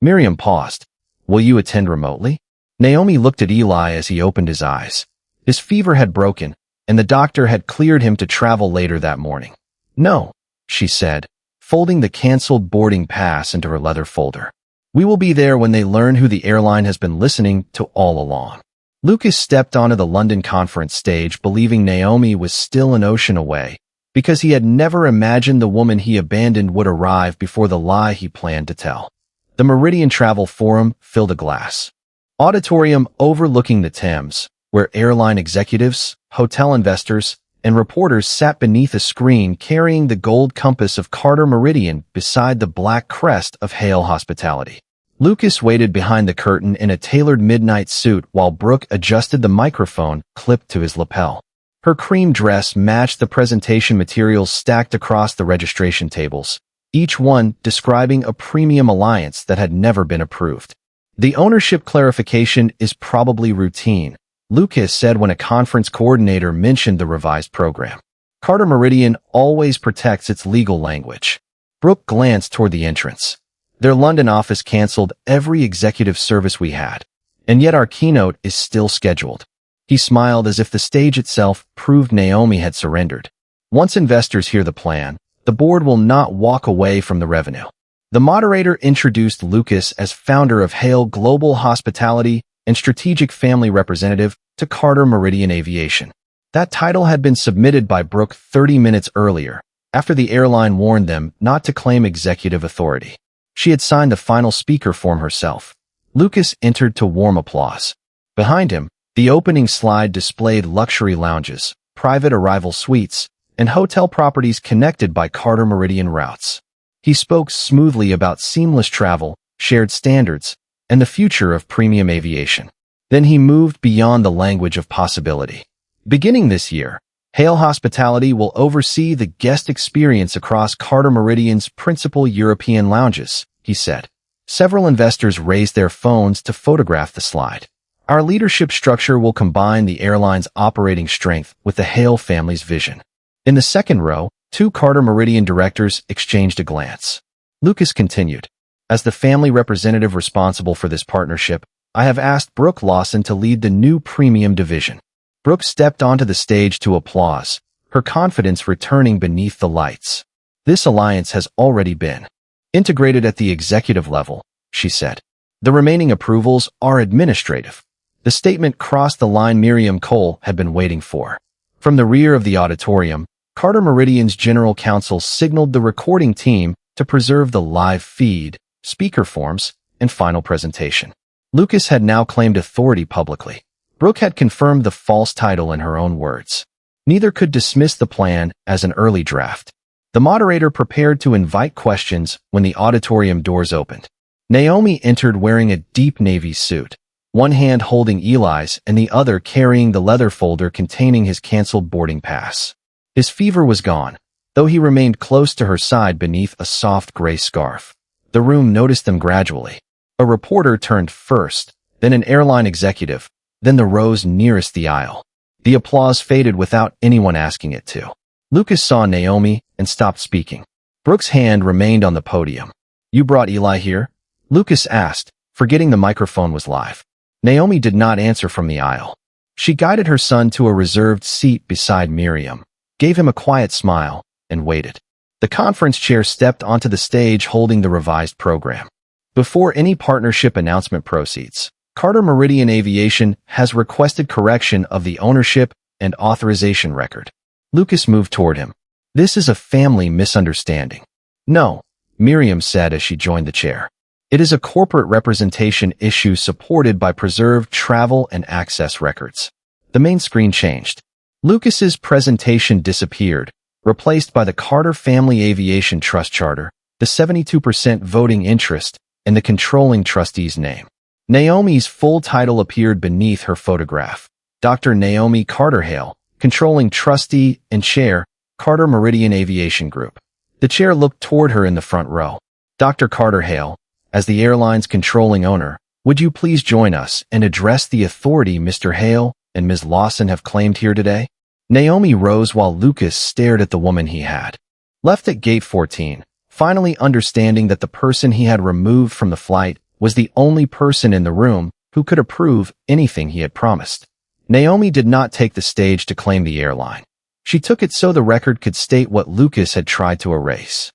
Miriam paused. Will you attend remotely? Naomi looked at Eli as he opened his eyes. His fever had broken, and the doctor had cleared him to travel later that morning. No, she said, folding the canceled boarding pass into her leather folder. We will be there when they learn who the airline has been listening to all along. Lucas stepped onto the London conference stage believing Naomi was still an ocean away, because he had never imagined the woman he abandoned would arrive before the lie he planned to tell. The Meridian Travel Forum filled a glass auditorium overlooking the Thames, where airline executives, hotel investors, and reporters sat beneath a screen carrying the gold compass of Carter Meridian beside the black crest of Heir Hospitality. Lucas waited behind the curtain in a tailored midnight suit while Brooke adjusted the microphone clipped to his lapel. Her cream dress matched the presentation materials stacked across the registration tables, each one describing a premium alliance that had never been approved. The ownership clarification is probably routine, Lucas said when a conference coordinator mentioned the revised program. Carter Meridian always protects its legal language. Brooke glanced toward the entrance. Their London office canceled every executive service we had, and yet our keynote is still scheduled. He smiled as if the stage itself proved Naomi had surrendered. Once investors hear the plan, the board will not walk away from the revenue. The moderator introduced Lucas as founder of Heir Global Hospitality and strategic family representative to Carter Meridian Aviation. That title had been submitted by Brooke 30 minutes earlier, after the airline warned them not to claim executive authority. She had signed the final speaker form herself. Lucas entered to warm applause. Behind him, the opening slide displayed luxury lounges, private arrival suites, and hotel properties connected by Carter Meridian routes. He spoke smoothly about seamless travel, shared standards, and the future of premium aviation. Then he moved beyond the language of possibility. Beginning this year, Heir Hospitality will oversee the guest experience across Carter Meridian's principal European lounges, he said. Several investors raised their phones to photograph the slide. Our leadership structure will combine the airline's operating strength with the Heir family's vision. In the second row, two Carter Meridian directors exchanged a glance. Lucas continued, as the family representative responsible for this partnership, I have asked Brooke Lawson to lead the new premium division. Brooke stepped onto the stage to applause, her confidence returning beneath the lights. This alliance has already been integrated at the executive level, she said. The remaining approvals are administrative. The statement crossed the line Miriam Cole had been waiting for. From the rear of the auditorium, Carter Meridian's general counsel signaled the recording team to preserve the live feed, speaker forms, and final presentation. Lucas had now claimed authority publicly. Brooke had confirmed the false title in her own words. Neither could dismiss the plan as an early draft. The moderator prepared to invite questions when the auditorium doors opened. Naomi entered wearing a deep navy suit, one hand holding Eli's and the other carrying the leather folder containing his canceled boarding pass. His fever was gone, though he remained close to her side beneath a soft gray scarf. The room noticed them gradually. A reporter turned first, then an airline executive, then the rows nearest the aisle. The applause faded without anyone asking it to. Lucas saw Naomi and stopped speaking. Brooke's hand remained on the podium. You brought Eli here? Lucas asked, forgetting the microphone was live. Naomi did not answer from the aisle. She guided her son to a reserved seat beside Miriam, gave him a quiet smile, and waited. The conference chair stepped onto the stage holding the revised program. Before any partnership announcement proceeds, Carter Meridian Aviation has requested correction of the ownership and authorization record. Lucas moved toward him. This is a family misunderstanding. No, Miriam said as she joined the chair. It is a corporate representation issue supported by preserved travel and access records. The main screen changed. Lucas's presentation disappeared, replaced by the Carter Family Aviation Trust Charter, the 72% voting interest, and the controlling trustee's name. Naomi's full title appeared beneath her photograph. Dr. Naomi Carter Hale, controlling trustee and chair, Carter Meridian Aviation Group. The chair looked toward her in the front row. Dr. Carter Hale, as the airline's controlling owner, would you please join us and address the authority Mr. Hale and Ms. Lawson have claimed here today? Naomi rose while Lucas stared at the woman he had left at gate 14, finally understanding that the person he had removed from the flight was the only person in the room who could approve anything he had promised. Naomi did not take the stage to claim the airline. She took it so the record could state what Lucas had tried to erase.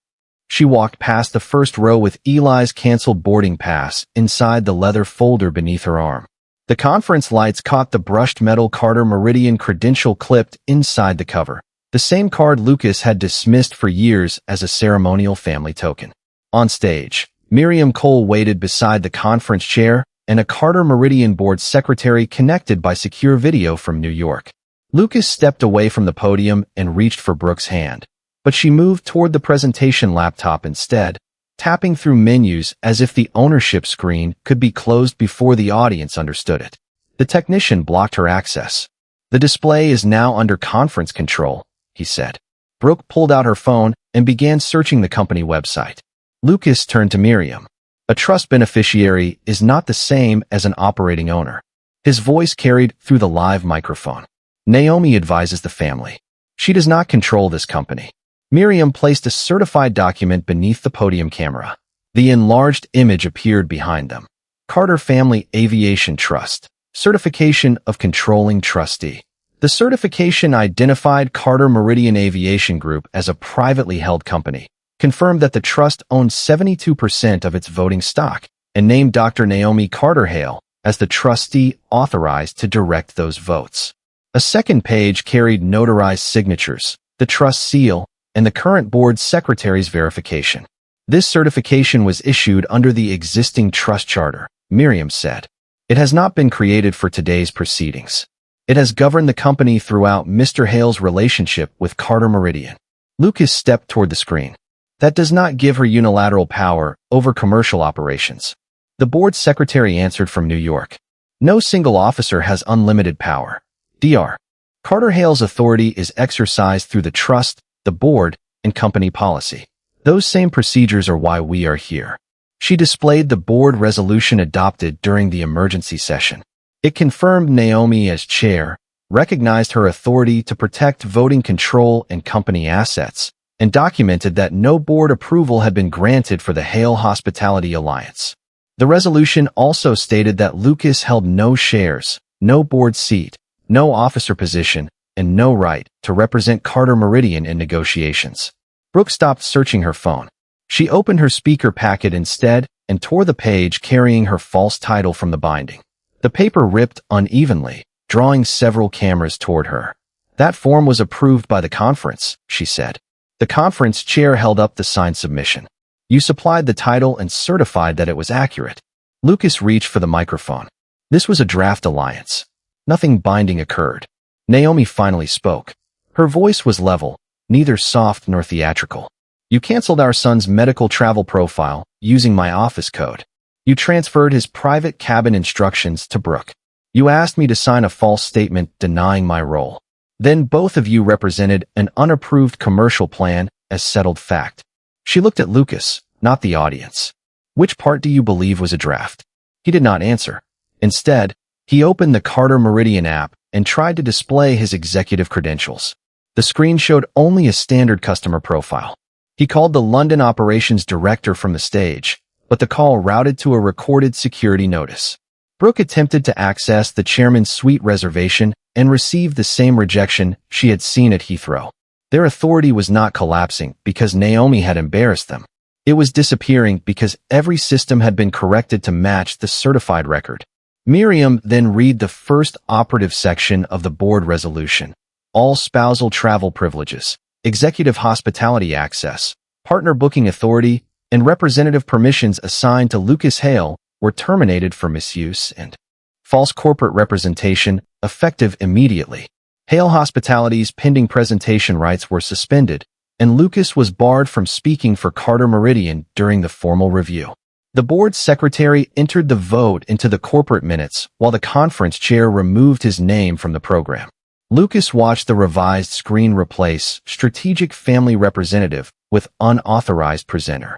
She walked past the first row with Eli's canceled boarding pass inside the leather folder beneath her arm. The conference lights caught the brushed metal Carter Meridian credential clipped inside the cover, the same card Lucas had dismissed for years as a ceremonial family token. On stage, Miriam Cole waited beside the conference chair and a Carter Meridian board secretary connected by secure video from New York. Lucas stepped away from the podium and reached for Brooke's hand, but she moved toward the presentation laptop instead, tapping through menus as if the ownership screen could be closed before the audience understood it. The technician blocked her access. "The display is now under conference control," he said. Brooke pulled out her phone and began searching the company website. Lucas turned to Miriam. "A trust beneficiary is not the same as an operating owner." His voice carried through the live microphone. "Naomi advises the family. She does not control this company." Miriam placed a certified document beneath the podium camera. The enlarged image appeared behind them. Carter Family Aviation Trust. Certification of Controlling Trustee. The certification identified Carter Meridian Aviation Group as a privately held company, confirmed that the trust owned 72% of its voting stock, and named Dr. Naomi Carter Hale as the trustee authorized to direct those votes. A second page carried notarized signatures, the trust seal, and the current board secretary's verification. "This certification was issued under the existing trust charter," Miriam said. "It has not been created for today's proceedings. It has governed the company throughout Mr. Hale's relationship with Carter Meridian." Lucas stepped toward the screen. "That does not give her unilateral power over commercial operations." The board secretary answered from New York. "No single officer has unlimited power. Dr. Carter Hale's authority is exercised through the trust, the board, and company policy. Those same procedures are why we are here." She displayed the board resolution adopted during the emergency session. It confirmed Naomi as chair, recognized her authority to protect voting control and company assets, and documented that no board approval had been granted for the Hale Hospitality Alliance. The resolution also stated that Lucas held no shares, no board seat, no officer position, and no right to represent Carter Meridian in negotiations. Brooke stopped searching her phone. She opened her speaker packet instead and tore the page carrying her false title from the binding. The paper ripped unevenly, drawing several cameras toward her. "That form was approved by the conference," she said. The conference chair held up the signed submission. "You supplied the title and certified that it was accurate." Lucas reached for the microphone. "This was a draft alliance. Nothing binding occurred." Naomi finally spoke. Her voice was level, neither soft nor theatrical. "You canceled our son's medical travel profile using my office code. You transferred his private cabin instructions to Brooke. You asked me to sign a false statement denying my role. Then both of you represented an unapproved commercial plan as settled fact." She looked at Lucas, not the audience. "Which part do you believe was a draft?" He did not answer. Instead, he opened the Carter Meridian app and tried to display his executive credentials. The screen showed only a standard customer profile. He called the London operations director from the stage, but the call routed to a recorded security notice. Brooke attempted to access the chairman's suite reservation and received the same rejection she had seen at Heathrow. Their authority was not collapsing because Naomi had embarrassed them. It was disappearing because every system had been corrected to match the certified record. Miriam then read the first operative section of the board resolution. All spousal travel privileges, executive hospitality access, partner booking authority, and representative permissions assigned to Lucas Hale were terminated for misuse and false corporate representation, effective immediately. Hale Hospitality's pending presentation rights were suspended, and Lucas was barred from speaking for Carter Meridian during the formal review. The board secretary entered the vote into the corporate minutes while the conference chair removed his name from the program. Lucas watched the revised screen replace strategic family representative with unauthorized presenter.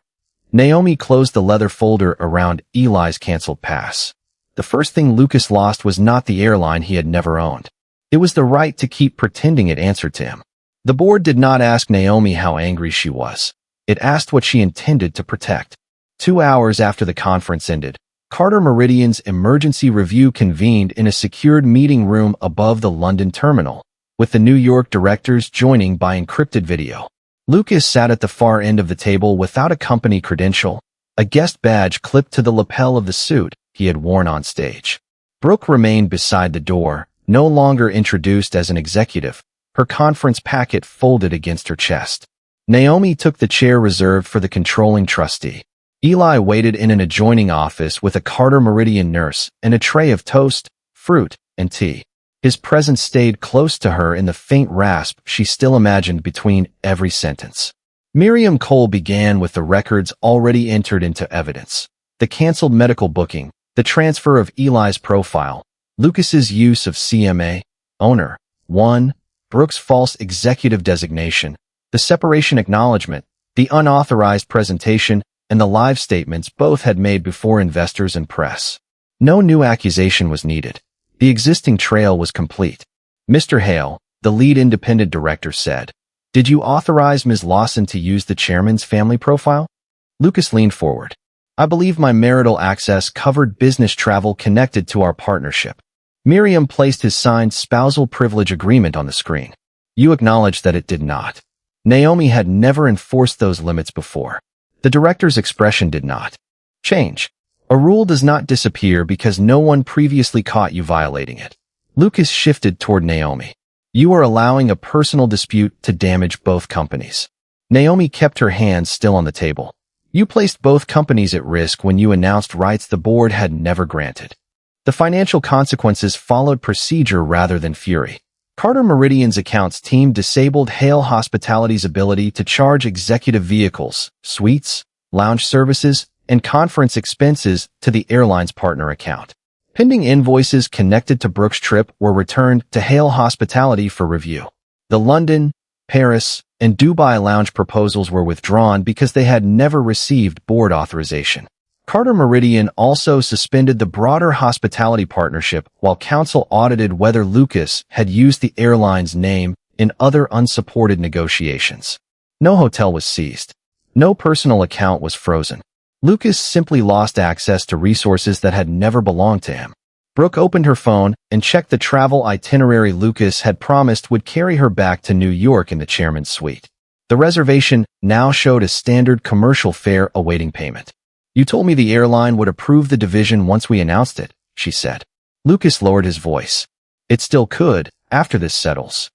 Naomi closed the leather folder around Eli's canceled pass. The first thing Lucas lost was not the airline he had never owned. It was the right to keep pretending it answered to him. The board did not ask Naomi how angry she was. It asked what she intended to protect. 2 hours after the conference ended, Carter Meridian's emergency review convened in a secured meeting room above the London terminal, with the New York directors joining by encrypted video. Lucas sat at the far end of the table without a company credential, a guest badge clipped to the lapel of the suit he had worn on stage. Brooke remained beside the door, no longer introduced as an executive, her conference packet folded against her chest. Naomi took the chair reserved for the controlling trustee. Eli waited in an adjoining office with a Carter Meridian nurse and a tray of toast, fruit, and tea. His presence stayed close to her in the faint rasp she still imagined between every sentence. Miriam Cole began with the records already entered into evidence. The canceled medical booking, the transfer of Eli's profile, Lucas's use of CMA, owner, 1, Brooks' false executive designation, the separation acknowledgement, the unauthorized presentation, and the live statements both had made before investors and press. No new accusation was needed. The existing trail was complete. Mr. Hale, the lead independent director, said, "Did you authorize Ms. Lawson to use the chairman's family profile?" Lucas leaned forward. "I believe my marital access covered business travel connected to our partnership." Miriam placed his signed spousal privilege agreement on the screen. "You acknowledge that it did not." Naomi had never enforced those limits before. The director's expression did not change. "A rule does not disappear because no one previously caught you violating it." Lucas shifted toward Naomi. "You are allowing a personal dispute to damage both companies." Naomi kept her hands still on the table. "You placed both companies at risk when you announced rights the board had never granted." The financial consequences followed procedure rather than fury. Carter Meridian's accounts team disabled Hale Hospitality's ability to charge executive vehicles, suites, lounge services, and conference expenses to the airline's partner account. Pending invoices connected to Brooks' trip were returned to Hale Hospitality for review. The London, Paris, and Dubai lounge proposals were withdrawn because they had never received board authorization. Carter Meridian also suspended the broader hospitality partnership while counsel audited whether Lucas had used the airline's name in other unsupported negotiations. No hotel was seized. No personal account was frozen. Lucas simply lost access to resources that had never belonged to him. Brooke opened her phone and checked the travel itinerary Lucas had promised would carry her back to New York in the chairman's suite. The reservation now showed a standard commercial fare awaiting payment. "You told me the airline would approve the division once we announced it," she said. Lucas lowered his voice. "It still could, after this settles."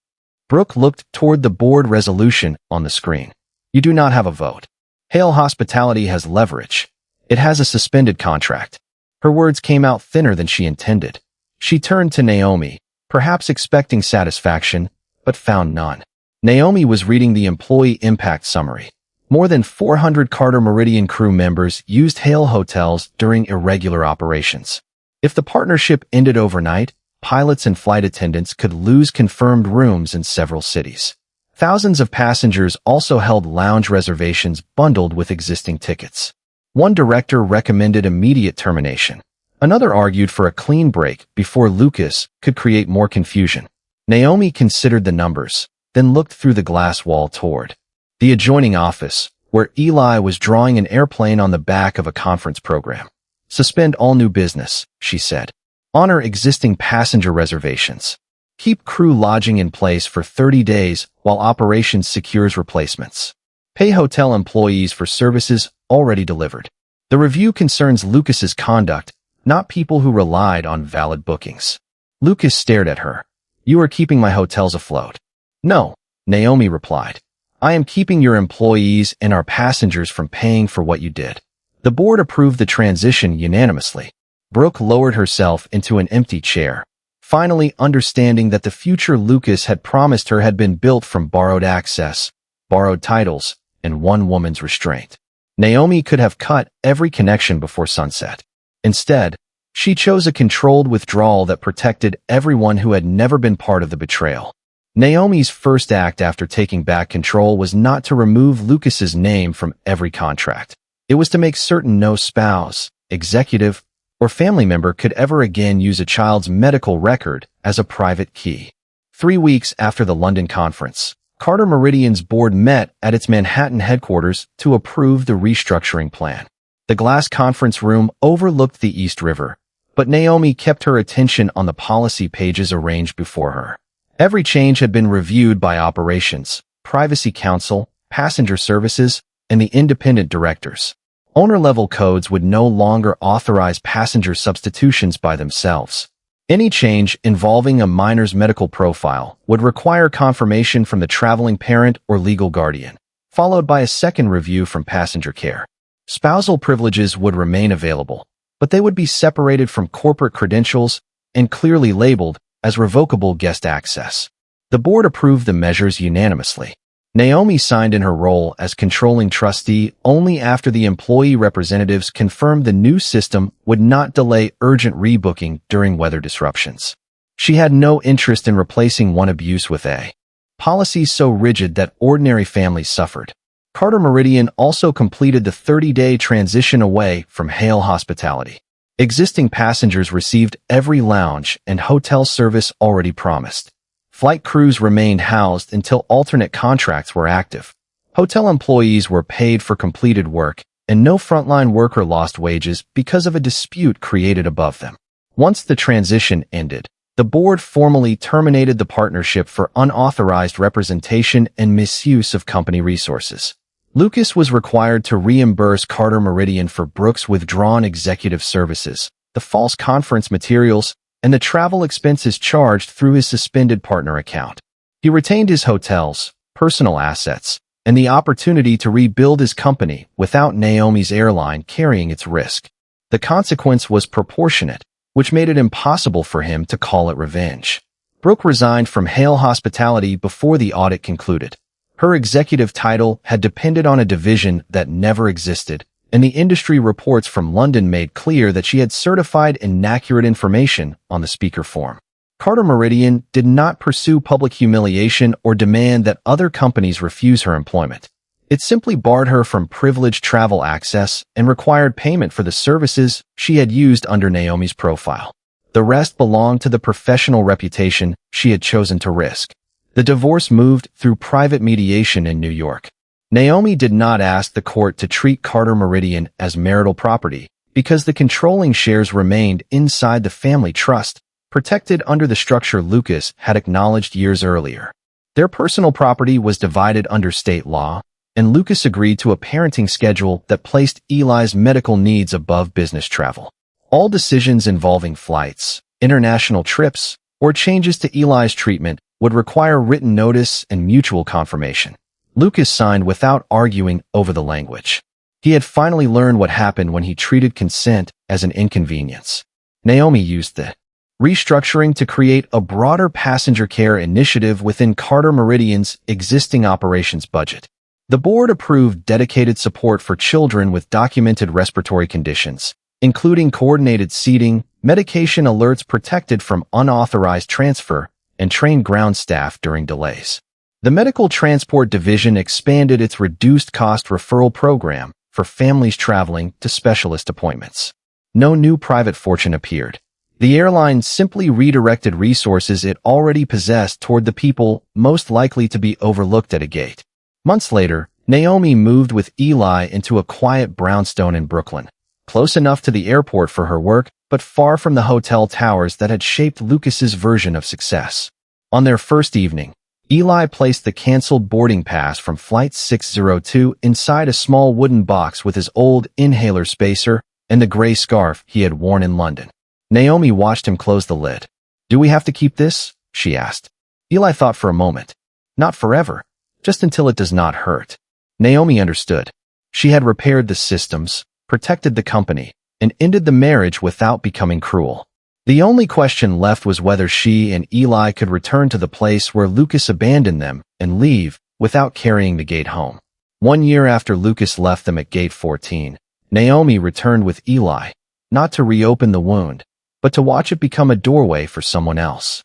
Brooke looked toward the board resolution on the screen. "You do not have a vote. Hale Hospitality has leverage. It has a suspended contract." Her words came out thinner than she intended. She turned to Naomi, perhaps expecting satisfaction, but found none. Naomi was reading the employee impact summary. More than 400 Carter Meridian crew members used Hale hotels during irregular operations. If the partnership ended overnight, pilots and flight attendants could lose confirmed rooms in several cities. Thousands of passengers also held lounge reservations bundled with existing tickets. One director recommended immediate termination. Another argued for a clean break before Lucas could create more confusion. Naomi considered the numbers, then looked through the glass wall toward the adjoining office, where Eli was drawing an airplane on the back of a conference program. "Suspend all new business," she said. "Honor existing passenger reservations. Keep crew lodging in place for 30 days while operations secures replacements. Pay hotel employees for services already delivered." The review concerns Lucas's conduct, not people who relied on valid bookings. Lucas stared at her. "You are keeping my hotels afloat." "No," Naomi replied. "I am keeping your employees and our passengers from paying for what you did." The board approved the transition unanimously. Brooke lowered herself into an empty chair, finally understanding that the future Lucas had promised her had been built from borrowed access, borrowed titles, and one woman's restraint. Naomi could have cut every connection before sunset. Instead, she chose a controlled withdrawal that protected everyone who had never been part of the betrayal. Naomi's first act after taking back control was not to remove Lucas's name from every contract. It was to make certain no spouse, executive, or family member could ever again use a child's medical record as a private key. 3 weeks after the London conference, Carter Meridian's board met at its Manhattan headquarters to approve the restructuring plan. The glass conference room overlooked the East River, but Naomi kept her attention on the policy pages arranged before her. Every change had been reviewed by operations, privacy counsel, passenger services, and the independent directors. Owner-level codes would no longer authorize passenger substitutions by themselves. Any change involving a minor's medical profile would require confirmation from the traveling parent or legal guardian, followed by a second review from passenger care. Spousal privileges would remain available, but they would be separated from corporate credentials and clearly labeled as revocable guest access. The board approved the measures unanimously. Naomi signed in her role as controlling trustee only after the employee representatives confirmed the new system would not delay urgent rebooking during weather disruptions. She had no interest in replacing one abuse with a policy so rigid that ordinary families suffered. Carter Meridian also completed the 30-day transition away from Hale hospitality. Existing passengers received every lounge and hotel service already promised. Flight crews remained housed until alternate contracts were active. Hotel employees were paid for completed work, and no frontline worker lost wages because of a dispute created above them. Once the transition ended, the board formally terminated the partnership for unauthorized representation and misuse of company resources. Lucas was required to reimburse Carter Meridian for Brooks' withdrawn executive services, the false conference materials, and the travel expenses charged through his suspended partner account. He retained his hotels, personal assets, and the opportunity to rebuild his company without Naomi's airline carrying its risk. The consequence was proportionate, which made it impossible for him to call it revenge. Brooke resigned from Hale Hospitality before the audit concluded. Her executive title had depended on a division that never existed, and the industry reports from London made clear that she had certified inaccurate information on the speaker form. Carter Meridian did not pursue public humiliation or demand that other companies refuse her employment. It simply barred her from privileged travel access and required payment for the services she had used under Naomi's profile. The rest belonged to the professional reputation she had chosen to risk. The divorce moved through private mediation in New York. Naomi did not ask the court to treat Carter Meridian as marital property because the controlling shares remained inside the family trust, protected under the structure Lucas had acknowledged years earlier. Their personal property was divided under state law, and Lucas agreed to a parenting schedule that placed Eli's medical needs above business travel. All decisions involving flights, international trips, or changes to Eli's treatment would require written notice and mutual confirmation. Lucas signed without arguing over the language. He had finally learned what happened when he treated consent as an inconvenience. Naomi used the restructuring to create a broader passenger care initiative within Carter Meridian's existing operations budget. The board approved dedicated support for children with documented respiratory conditions, including coordinated seating, medication alerts protected from unauthorized transfer, and trained ground staff during delays. The Medical Transport Division expanded its reduced-cost referral program for families traveling to specialist appointments. No new private fortune appeared. The airline simply redirected resources it already possessed toward the people most likely to be overlooked at a gate. Months later, Naomi moved with Eli into a quiet brownstone in Brooklyn, close enough to the airport for her work, but far from the hotel towers that had shaped Lucas's version of success. On their first evening, Eli placed the canceled boarding pass from Flight 602 inside a small wooden box with his old inhaler spacer and the gray scarf he had worn in London. Naomi watched him close the lid. "Do we have to keep this?" she asked. Eli thought for a moment. "Not forever, just until it does not hurt." Naomi understood. She had repaired the systems, protected the company, and ended the marriage without becoming cruel. The only question left was whether she and Eli could return to the place where Lucas abandoned them and leave without carrying the gate home. 1 year after Lucas left them at gate 14, Naomi returned with Eli, not to reopen the wound, but to watch it become a doorway for someone else.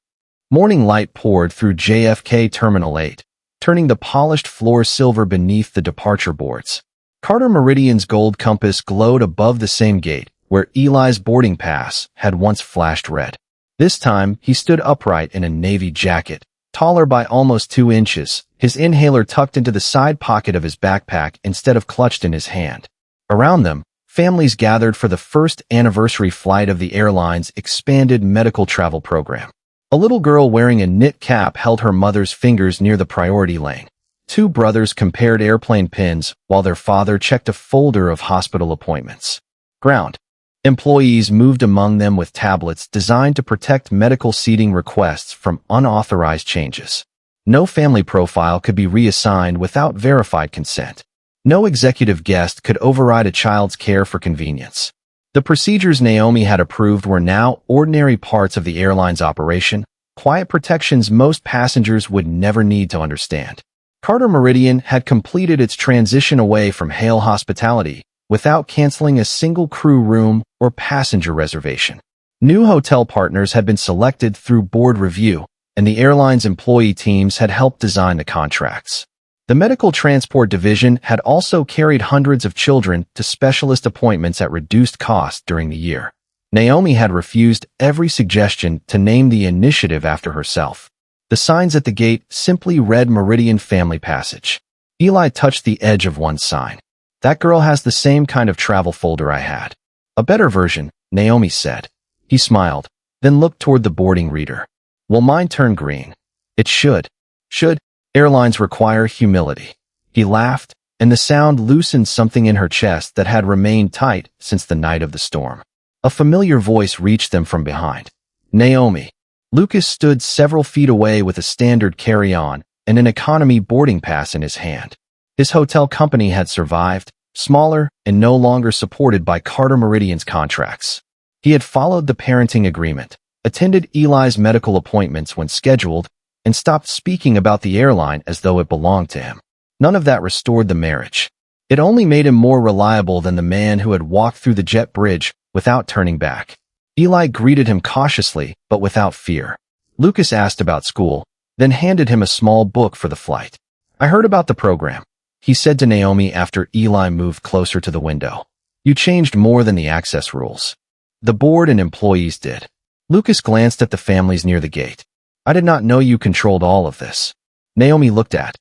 Morning light poured through JFK Terminal 8, turning the polished floor silver beneath the departure boards. Carter Meridian's gold compass glowed above the same gate, where Eli's boarding pass had once flashed red. This time, he stood upright in a navy jacket, taller by almost 2 inches, his inhaler tucked into the side pocket of his backpack instead of clutched in his hand. Around them, families gathered for the first anniversary flight of the airline's expanded medical travel program. A little girl wearing a knit cap held her mother's fingers near the priority lane. 2 brothers compared airplane pins while their father checked a folder of hospital appointments. Ground employees moved among them with tablets designed to protect medical seating requests from unauthorized changes. No family profile could be reassigned without verified consent. No executive guest could override a child's care for convenience. The procedures Naomi had approved were now ordinary parts of the airline's operation, quiet protections most passengers would never need to understand. Carter Meridian had completed its transition away from Hale hospitality without canceling a single crew room or passenger reservation. New hotel partners had been selected through board review, and the airline's employee teams had helped design the contracts. The medical transport division had also carried hundreds of children to specialist appointments at reduced cost during the year. Naomi had refused every suggestion to name the initiative after herself. The signs at the gate simply read Meridian Family Passage. Eli touched the edge of one sign. That girl has the same kind of travel folder I had. A better version, Naomi said. He smiled, then looked toward the boarding reader. Will mine turn green? It should. Should. Airlines require humility. He laughed, and the sound loosened something in her chest that had remained tight since the night of the storm. A familiar voice reached them from behind. Naomi. Lucas stood several feet away with a standard carry-on and an economy boarding pass in his hand. His hotel company had survived, smaller and no longer supported by Carter Meridian's contracts. He had followed the parenting agreement, attended Eli's medical appointments when scheduled, and stopped speaking about the airline as though it belonged to him. None of that restored the marriage. It only made him more reliable than the man who had walked through the jet bridge without turning back. Eli greeted him cautiously, but without fear. Lucas asked about school, then handed him a small book for the flight. I heard about the program, he said to Naomi after Eli moved closer to the window. You changed more than the access rules. The board and employees did. Lucas glanced at the families near the gate. I did not know you controlled all of this. Naomi looked at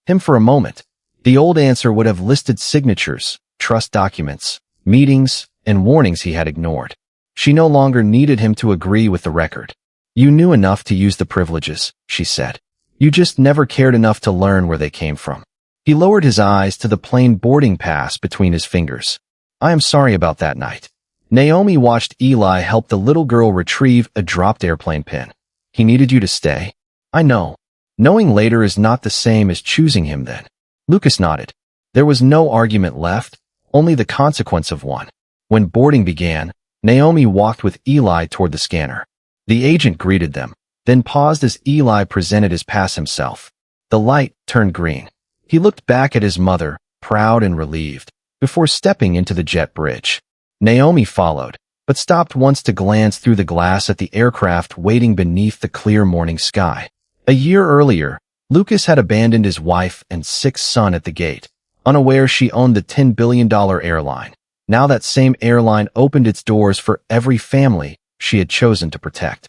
him for a moment. The old answer would have listed signatures, trust documents, meetings, and warnings he had ignored. She no longer needed him to agree with the record. You knew enough to use the privileges, she said. You just never cared enough to learn where they came from. He lowered his eyes to the plain boarding pass between his fingers. I am sorry about that night. Naomi watched Eli help the little girl retrieve a dropped airplane pin. He needed you to stay. I know. Knowing later is not the same as choosing him then. Lucas nodded. There was no argument left, only the consequence of one. When boarding began, Naomi walked with Eli toward the scanner. The agent greeted them, then paused as Eli presented his pass himself. The light turned green. He looked back at his mother, proud and relieved, before stepping into the jet bridge. Naomi followed, but stopped once to glance through the glass at the aircraft waiting beneath the clear morning sky. A year earlier, Lucas had abandoned his wife and sixth son at the gate, unaware she owned the $10 billion airline. Now that same airline opened its doors for every family she had chosen to protect.